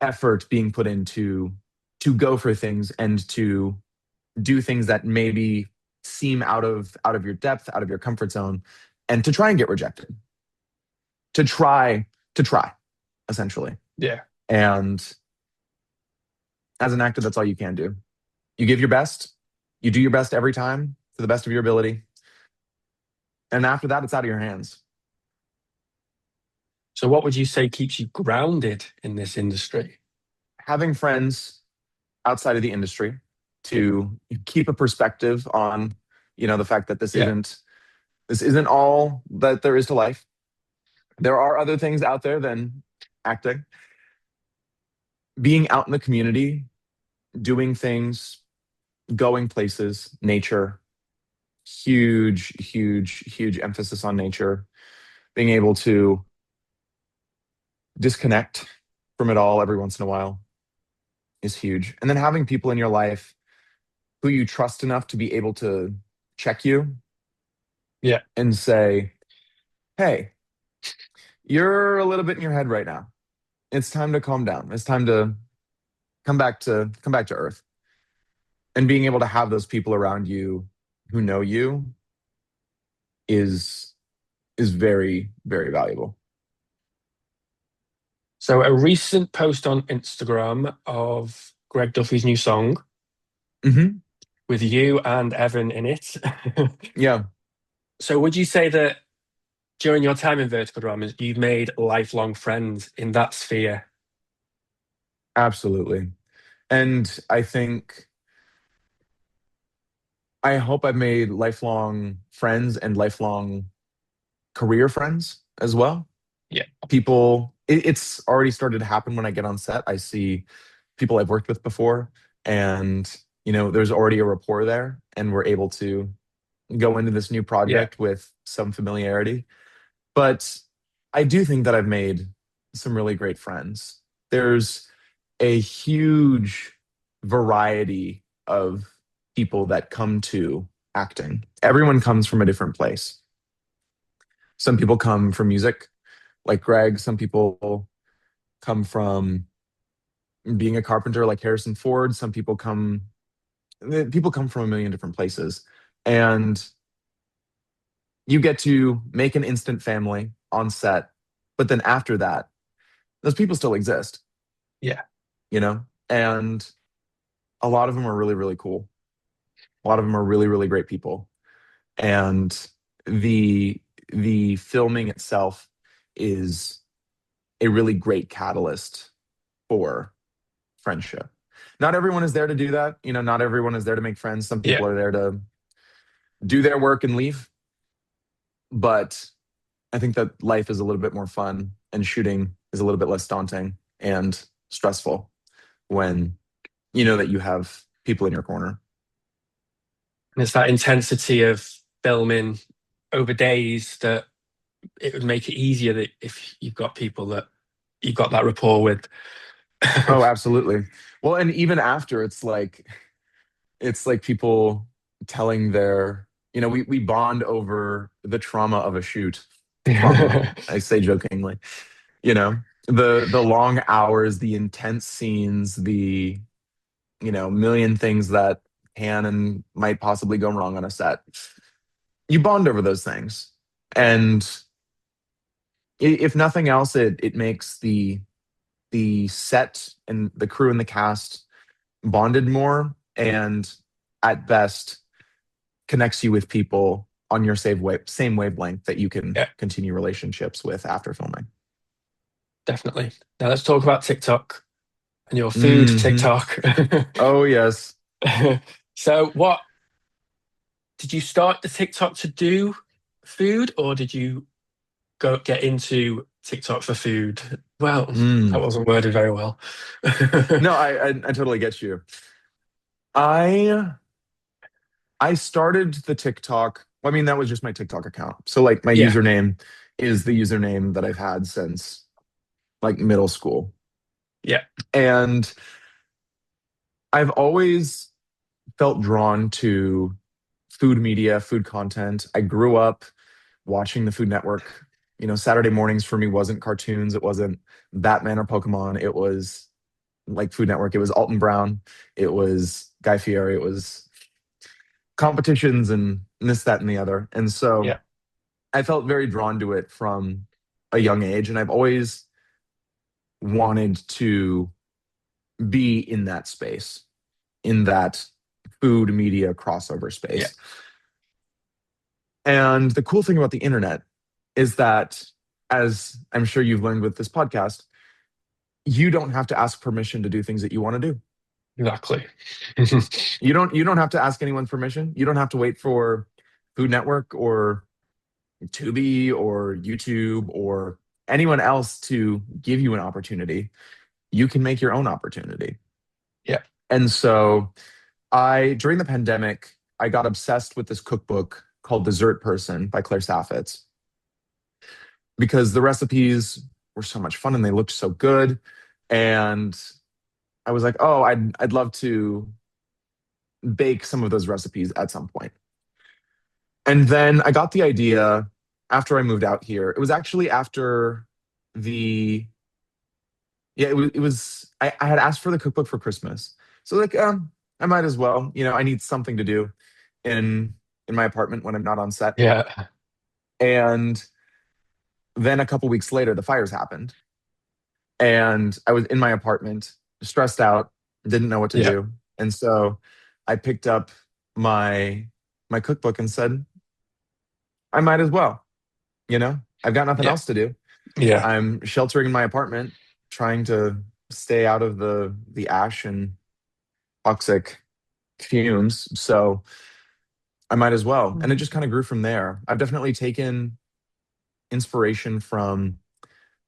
effort being put into to go for things and to do things that maybe seem out of your depth, out of your comfort zone, and to try and get rejected. To try, essentially. Yeah. And as an actor, that's all you can do. You give your best, you do your best every time to the best of your ability. And after that, it's out of your hands. So what would you say keeps you grounded in this industry? Having friends outside of the industry to keep a perspective on, the fact that this Yeah. isn't all that there is to life. There are other things out there than acting. Being out in the community, doing things, going places, nature, huge, huge, huge emphasis on nature. Being able to disconnect from it all every once in a while is huge. And then having people in your life who you trust enough to be able to check you Yeah. and say, hey, you're a little bit in your head right now. It's time to calm down. It's time to come back to earth. And being able to have those people around you who know you is very, very valuable. So a recent post on Instagram of Greg Duffy's new song Hmm. with you and Evan in it. Yeah, So would you say that during your time in vertical dramas, you've made lifelong friends in that sphere? absolutely. And I hope I've made lifelong friends and lifelong career friends as well. Yeah. It's already started to happen when I get on set. I see people I've worked with before, and there's already a rapport there, and we're able to go into this new Yeah. project with some familiarity. But I do think that I've made some really great friends. There's a huge variety of people that come to acting. Everyone comes from a different place. Some people come from music, like Greg. Some people come from being a carpenter, like Harrison Ford. People come from a million different places. And you get to make an instant family on set. But then after that, those people still exist, Yeah. you know? And a lot of them are really, really cool. A lot of them are really, really great people. And the the filming itself is a really great catalyst for friendship. Not everyone is there to do that. Not everyone is there to make friends. Some Yeah. people are there to do their work and leave. But I think that life is a little bit more fun and shooting is a little bit less daunting and stressful when you know that you have people in your corner. And it's that intensity of filming over days that it would make it easier that if you've got people that you've got that rapport with. Oh, absolutely. Well, and even after, it's like people telling we bond over the trauma of a shoot. Trauma, I say jokingly. You know, the long hours, the intense scenes, the million things that can and might possibly go wrong on a set. You bond over those things. And if nothing else, it makes the set and the crew and the cast bonded more, and at best connects you with people on your same wavelength that you can Yeah, continue relationships with after filming. definitely. Now let's talk about TikTok and your food Hmm. TikTok. Oh, yes. So, what did you start the TikTok to do food, or did you go get into TikTok for food? Well, that Mm. wasn't worded very well. No, I totally get you. I I started the TikTok. I mean, that was just my TikTok account. So like my Yeah, username is the username that I've had since like middle school. yeah, And I've always felt drawn to food media, food content. I grew up watching the Food Network. Saturday mornings for me wasn't cartoons, it wasn't Batman or Pokemon. It was like Food Network. It was Alton Brown. It was Guy Fieri. It was competitions and this, that, and the other. And so yeah, I felt very drawn to it from a young age. And I've always wanted to be in that space, in that food media crossover yeah. space. And the cool thing about the internet is that, as I'm sure you've learned with this podcast, you don't have to ask permission to do things that you want to do. Exactly. You don't have to ask anyone's permission. You don't have to wait for Food Network or Tubi or YouTube or anyone else to give you an opportunity. You can make your own opportunity. Yeah, And so during the pandemic, I got obsessed with this cookbook called Dessert Person by Claire Saffitz because the recipes were so much fun and they looked so good. And I was like, oh, I'd love to bake some of those recipes at some point. And then I got the idea after I moved out here. It was actually after the yeah, I had asked for the cookbook for Christmas. So like I might as well, I need something to do in in my apartment when I'm not on set. yeah. And then a couple weeks later, the fires happened. And I was in my apartment, stressed out, didn't know what to Yeah. do. And so I picked up my my cookbook and said, I might as well, I've got nothing Yeah. else to do. Yeah. I'm sheltering in my apartment, trying to stay out of the ash and toxic fumes. So I might as well. And it just kind of grew from there. I've definitely taken inspiration from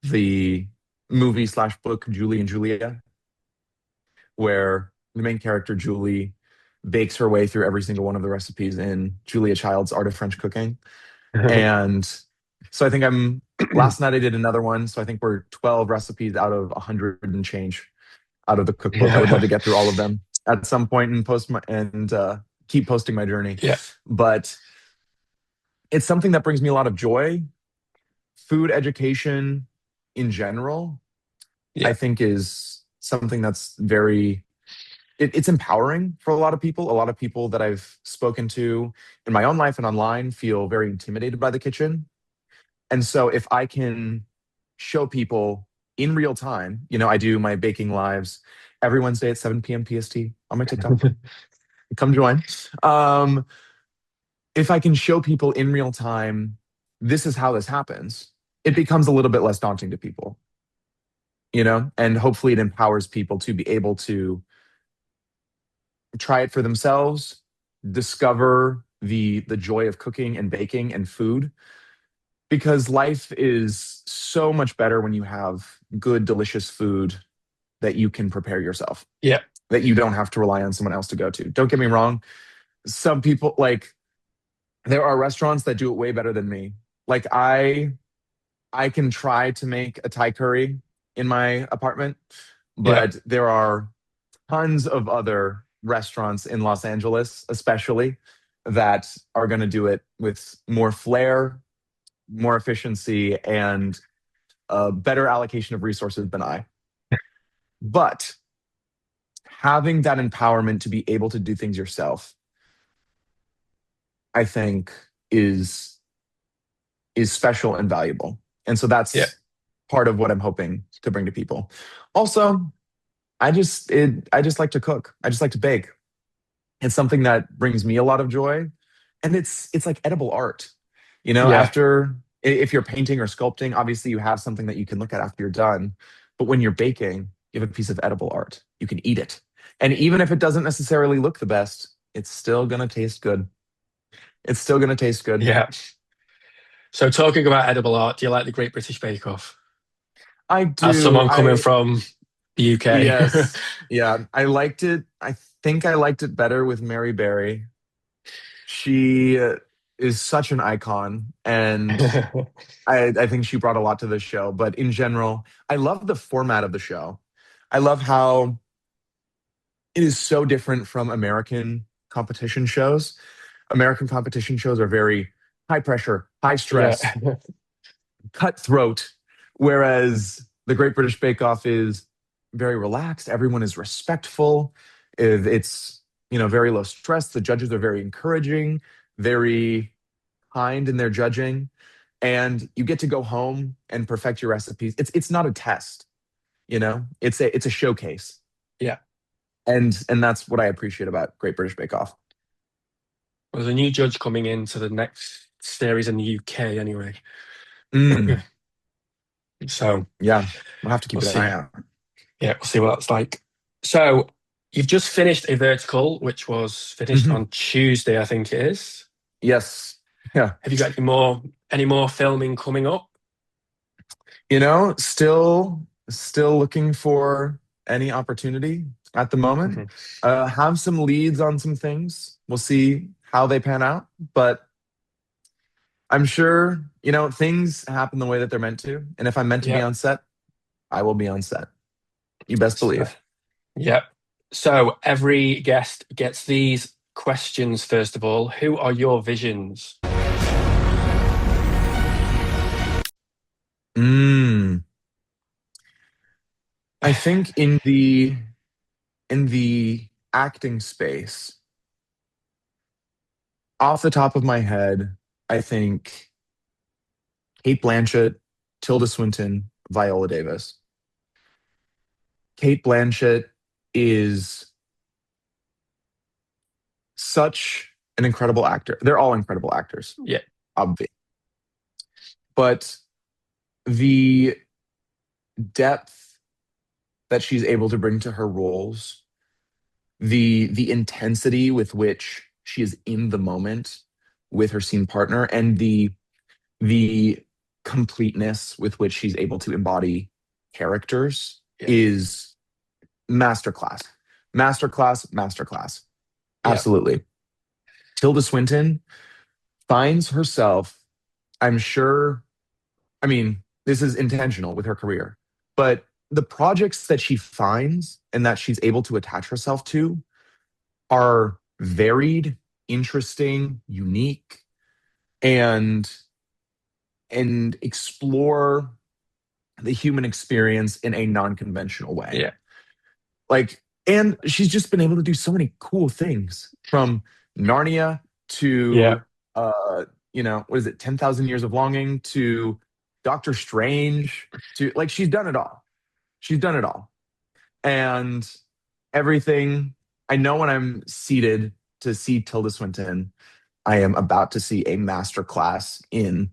the movie slash book Julie and Julia, where the main character Julie bakes her way through every single one of the recipes in Julia Child's Art of French Cooking. And so I think last night I did another one. So I think we're 12 recipes out of 100 and change out of the cookbook. I would love to get through all of them at some point and keep posting my journey. Yeah. But it's something that brings me a lot of joy. Food education in general, I Yeah. think, is something that's it's empowering for a lot of people. A lot of people that I've spoken to in my own life and online feel very intimidated by the kitchen. And so if I can show people in real time, I do my baking lives every Wednesday at 7 p.m. PST on my TikTok. Come join. Um, if I can show people in real time, this is how this happens, it becomes a little bit less daunting to people, and hopefully it empowers people to be able to try it for themselves, discover the joy of cooking and baking and food, because life is so much better when you have good, delicious food that you can prepare yourself, Yeah. that you don't have to rely on someone else to go to. Don't get me wrong. Some people, like, there are restaurants that do it way better than me. Like, I can try to make a Thai curry in my apartment, Yeah. but there are tons of other restaurants in Los Angeles, especially, that are going to do it with more flair, more efficiency, and a better allocation of resources than I. But having that empowerment to be able to do things yourself, I think, is is special and valuable. And so Yeah. that's part of what I'm hoping to bring to people. Also, I just like to cook. I just like to bake. It's something that brings me a lot of joy, and it's like edible art. Yeah. After, if you're painting or sculpting, obviously you have something that you can look at after you're done. But when you're baking, you have a piece of edible art. You can eat it. And even if it doesn't necessarily look the best, it's still going to taste good. It's still going to taste good. Yeah. So talking about edible art, do you like the Great British Bake Off? I As do. someone coming from the UK. Yes. Yeah. I liked it. I think I liked it better with Mary Berry. She is such an icon, and I think she brought a lot to the show. But in general, I love the format of the show. I love how it is so different from American competition shows. American competition shows are very high pressure, high Yeah. stress, cutthroat, whereas the Great British Bake Off is very relaxed. Everyone is respectful. It's, very low stress. The judges are very encouraging, very kind in their judging, and you get to go home and perfect your recipes. It's not a test, it's a showcase, Yeah. and that's what I appreciate about Great British Bake Off. There's a new judge coming into the next series in the UK anyway. Mm, So yeah, we'll have to we'll keep an eye see. out. Yeah, we'll see what that's like. So you've just finished a vertical, which was finished Mhm. on Tuesday, I think it is. Yes, yeah. Have you got any more filming coming up? Still looking for any opportunity at the moment. Mhm. Have some leads on some things. We'll see how they pan out, but I'm sure, things happen the way that they're meant to. And if I'm meant to be Yeah. on set, I will be on set. You best So, believe. yeah. So every guest gets these questions first of all. Who are your visions? Mm, I think in the acting space, off the top of my head, I think Kate Blanchett, Tilda Swinton, Viola Davis. Kate Blanchett is such an incredible actor. They're all incredible actors, Yeah. obviously. But the depth that she's able to bring to her roles, the intensity with which she is in the moment with her scene partner, and the completeness with which she's able to embody characters Yeah. is masterclass. Masterclass, masterclass. Yeah. Absolutely. Tilda Swinton finds herself, I'm sure, I mean, this is intentional with her career, but the projects that she finds and that she's able to attach herself to are varied, interesting, unique, and explore the human experience in a non-conventional way. Yeah. Like, and she's just been able to do so many cool things from Narnia Yeah. to what is it, 10,000 Years of Longing to Doctor Strange to like she's done it all. She's done it all. And everything I know when I'm seated to see Tilda Swinton, I am about to see a master class in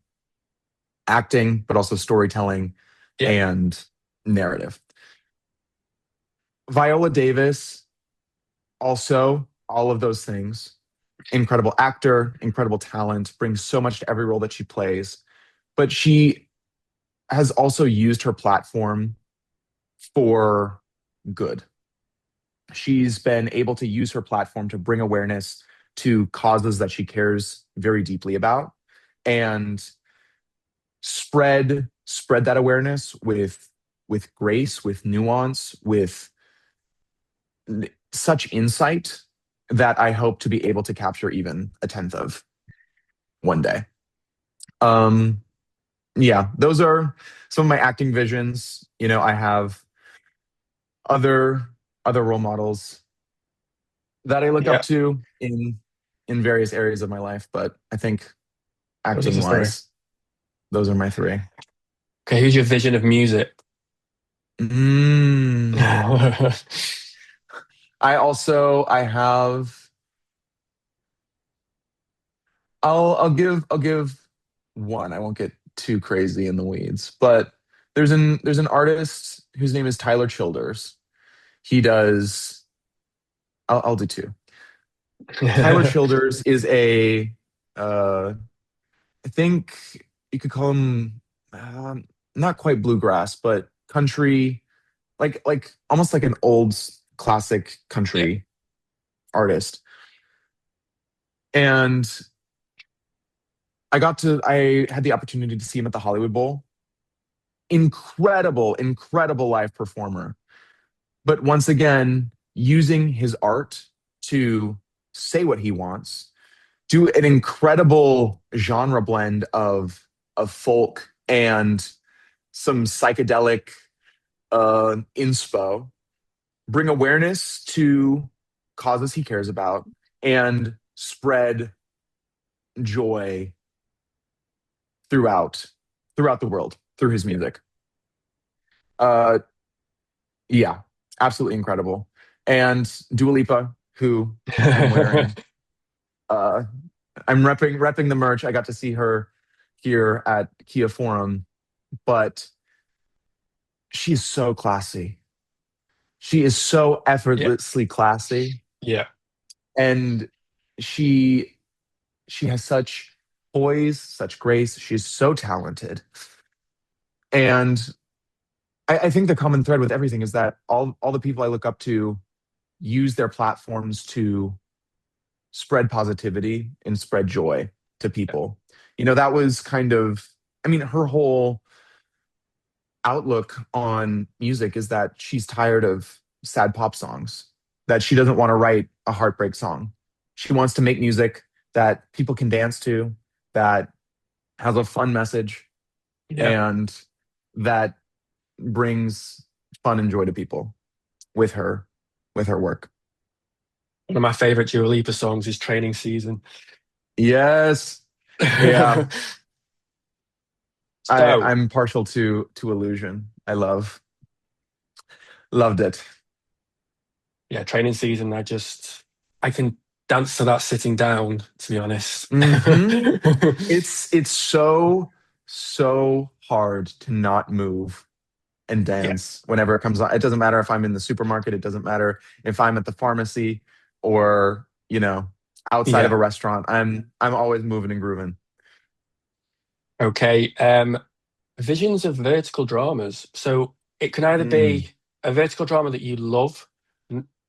acting, but also storytelling Yeah. and narrative. Viola Davis, also all of those things. Incredible actor, incredible talent, brings so much to every role that she plays. But she has also used her platform for good. She's been able to use her platform to bring awareness to causes that she cares very deeply about and spread that awareness with grace, with nuance, with such insight that I hope to be able to capture even a tenth of one day. Um, yeah, those are some of my acting visions. I have other role models that I look up Yeah. to in various areas of my life, but I think Those are acting the three. wise, those are my three. Okay, who's your vision of music? Mm. I have I'll give one. I won't get too crazy in the weeds, but there's an artist whose name is Tyler Childers. He does I'll do two. Tyler Childers is a I think you could call him not quite bluegrass, but country, like almost like an old classic Yeah. country artist. And I had the opportunity to see him at the Hollywood Bowl. Incredible, incredible live performer. But once again, using his art to say what he wants, do an incredible genre blend of folk and some psychedelic inspo, bring awareness to causes he cares about, and spread joy throughout the world through his Yeah. music. Uh, yeah, absolutely incredible. And Dua Lipa, who I'm wearing, uh, I'm repping the merch. I got to see her here at Kia Forum, but she is so classy. She is so Yeah. effortlessly classy, Yeah. and she she has such poise, such grace. She's so talented, and I think the common thread with everything is that all the people I look up to use their platforms to spread positivity and spread joy to people. That was kind of, I mean, her whole outlook on music is that she's tired of sad pop songs, that she doesn't want to write a heartbreak song. She wants to make music that people can dance to, that has a fun message, Yeah. and that brings fun and joy to people with her work. One of my favorite Dua Lipa songs is Training Season. Yes. Yeah. So I'm partial to illusion. Loved it. yeah, training season. I can dance to that sitting down. To be honest. Hmm. It's so hard to not move and Yeah, dance whenever it comes on. It doesn't matter if I'm in the supermarket, it doesn't matter if I'm at the pharmacy or, outside of yeah. a restaurant. I'm always moving and grooving. Okay. Visions of vertical dramas. So it can either Mm. be a vertical drama that you love,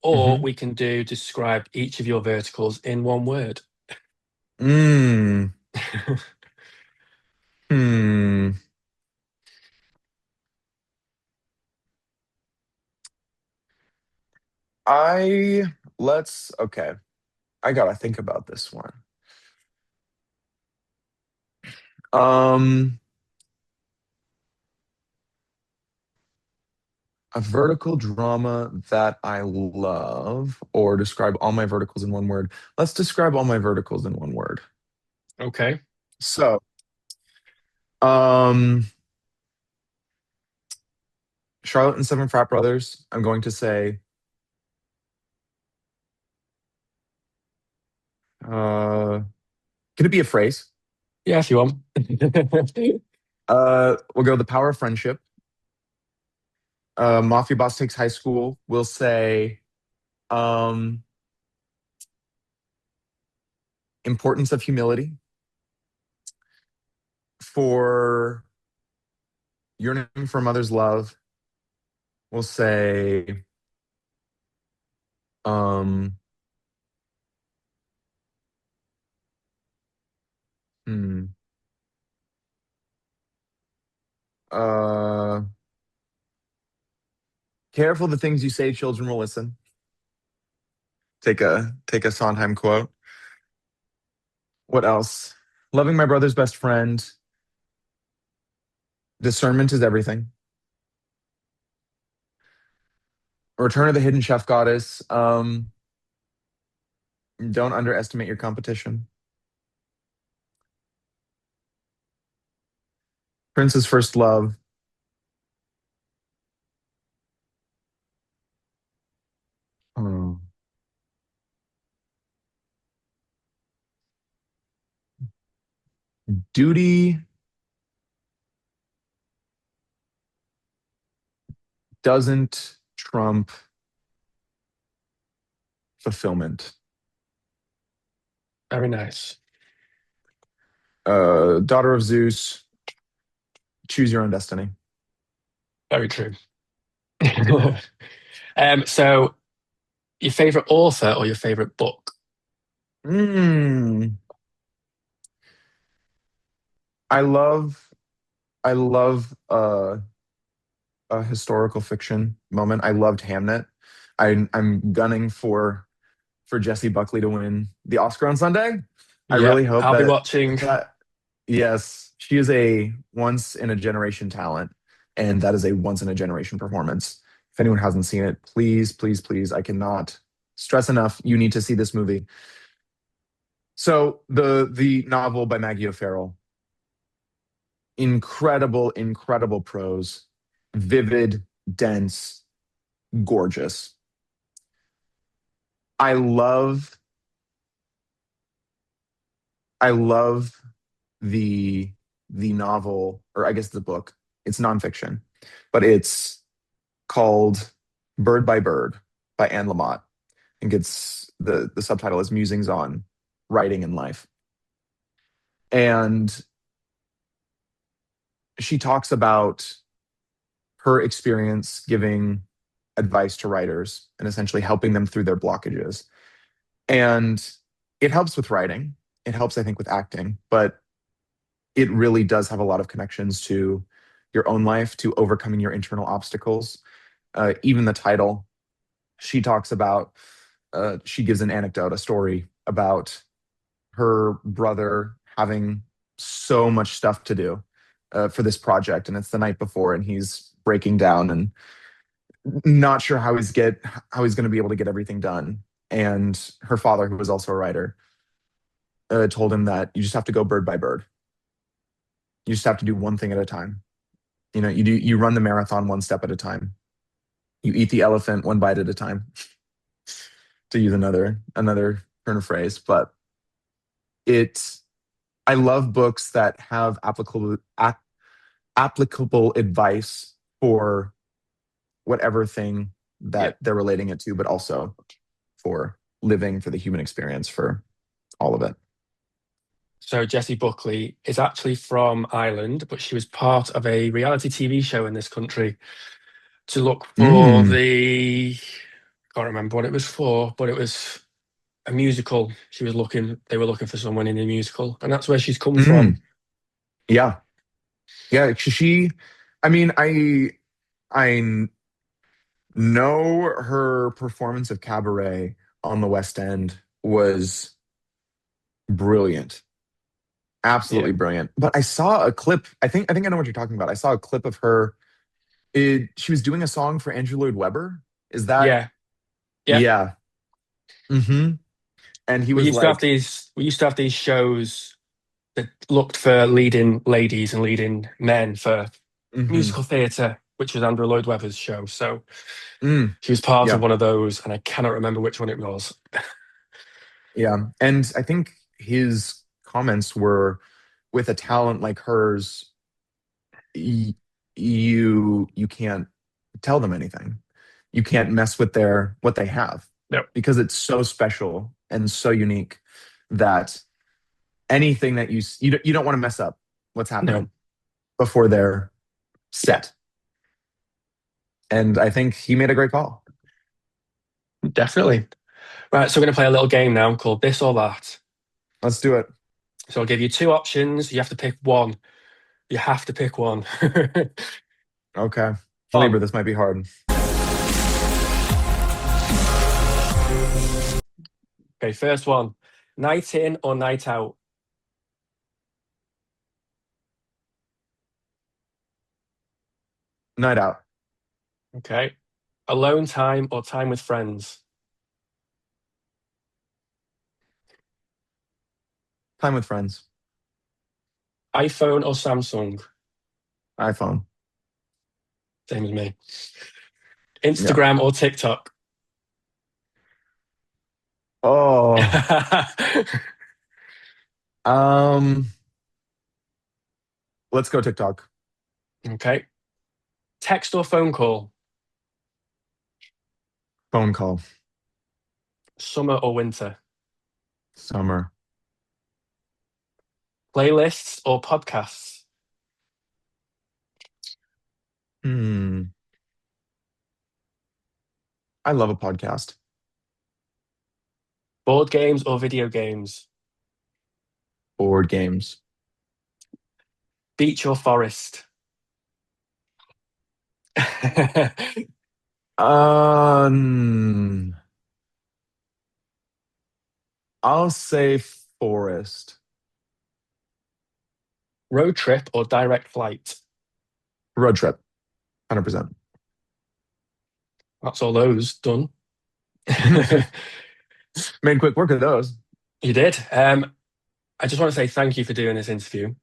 or Hmm. we can describe each of your verticals in one word. Mm. Hmm. I let's okay. I gotta think about this one. Um, a vertical drama that I love, or describe all my verticals in one word. Let's describe all my verticals in one word. Okay. So, um, Charlotte and Seven Frat Brothers. I'm going to say, can it be a phrase? Yeah, if you want. We'll go the power of friendship. Mafia boss takes high school. We'll say, um, importance of humility. For yearning for a mother's love, we'll say, um, hmm, uh, careful the things you say, children will listen. Take a Sondheim quote. What else? Loving my brother's best friend. Discernment is everything. Return of the Hidden Chef Goddess. Don't underestimate your competition. Prince's first love. Oh. Duty doesn't trump fulfillment. Very nice. Daughter of Zeus. Choose your own destiny. Very true. So your favorite author or your favorite book? Mm. I love I love a historical fiction moment. I loved Hamnet. I'm gunning for Jessie Buckley to win the Oscar on Sunday. I really Yep, hope I'll be that watching. that yes, she is a once in a generation talent, and that is a once in a generation performance. If anyone hasn't seen it, please, please, please, I cannot stress enough. You need to see this movie. So the novel by Maggie O'Farrell, incredible, incredible prose, vivid, dense, gorgeous. I love I love the the novel, or I guess the book. It's nonfiction, but it's called Bird by Bird by Anne Lamott. I think it's the subtitle is Musings on Writing and Life. And she talks about her experience giving advice to writers and essentially helping them through their blockages. And it helps with writing. It helps, I think, with acting, but it really does have a lot of connections to your own life, to overcoming your internal obstacles. Even the title, she talks about, she gives an anecdote, a story about her brother having so much stuff to do for this project. And it's the night before, and he's breaking down and not sure how he's going to be able to get everything done. And her father, who was also a writer, told him that you just have to go bird by bird. You just have to do one thing at a time. You run the marathon one step at a time. You eat the elephant one bite at a time, to use another turn of phrase. But it's I love books that have applicable advice for whatever thing Yeah. that they're relating it to, but also for living, for the human experience, for all of it. So Jessie Buckley is actually from Ireland, but she was part of a reality TV show in this country to look for Mm, the, can't remember what it was for, but it was a musical. They were looking for someone in a musical, and that's where she's come from. mm, yeah, yeah. I mean, I know her performance of Cabaret on the West End was brilliant, Yeah. absolutely brilliant. But I saw a clip. I think I know what you're talking about. I saw a clip of her. She was doing a song for Andrew Lloyd Webber. Is that? Yeah. Yeah. Yeah. Hmm. And he We was used to have like, these shows that looked for leading ladies and leading men for hmm musical theatre, which was Andrew Lloyd Webber's show. So mm, she was part of yeah, one of those, and I cannot remember which one it was. yeah. And I think his comments were, with a talent like hers, y- you can't tell them anything. You can't mess with their what they have, No, because it's so special and so unique that anything that you don't want to mess up what's no, happening before they're yeah, set. And I think he made a great call. definitely. Right, so we're going to play a little game now called This or That. Let's do it. So I'll give you two options. You have to pick one. You have to pick one. Okay. Libra, One. this might be hard. Okay, first one. Night in or night out? Night out. Okay. Alone time or time with friends? Time with friends. iPhone or Samsung? iPhone. Same as me. Yeah. Instagram or TikTok? Oh. Um, let's go TikTok. Okay. Text or phone call? Phone call. Summer or winter? Summer. Playlists or podcasts? Hmm. I love a podcast. Board games or video games? Board games. Beach or forest? Um, I'll say forest. Road trip or direct flight? Road trip. 100%. That's all those done. Made quick work of those. You did. I just want to say thank you for doing this interview.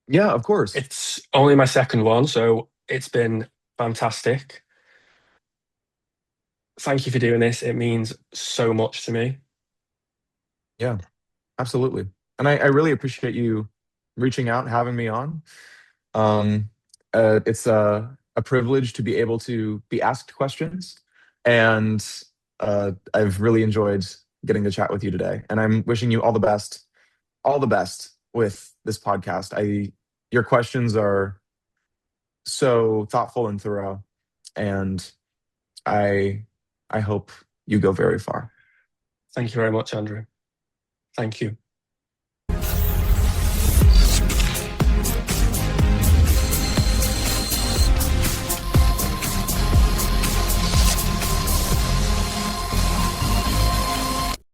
Yeah, of course. It's only my second one, so it's been fantastic. Thank you for doing this. It means so much to me. Yeah, absolutely. And I really appreciate you reaching out and having me on. Um, it's a privilege to be able to be asked questions, and I've really enjoyed getting to chat with you today. And I'm wishing you all the best with this podcast. Your questions are so thoughtful and thorough, and I I hope you go very far. Thank you very much, Andrew. Thank you.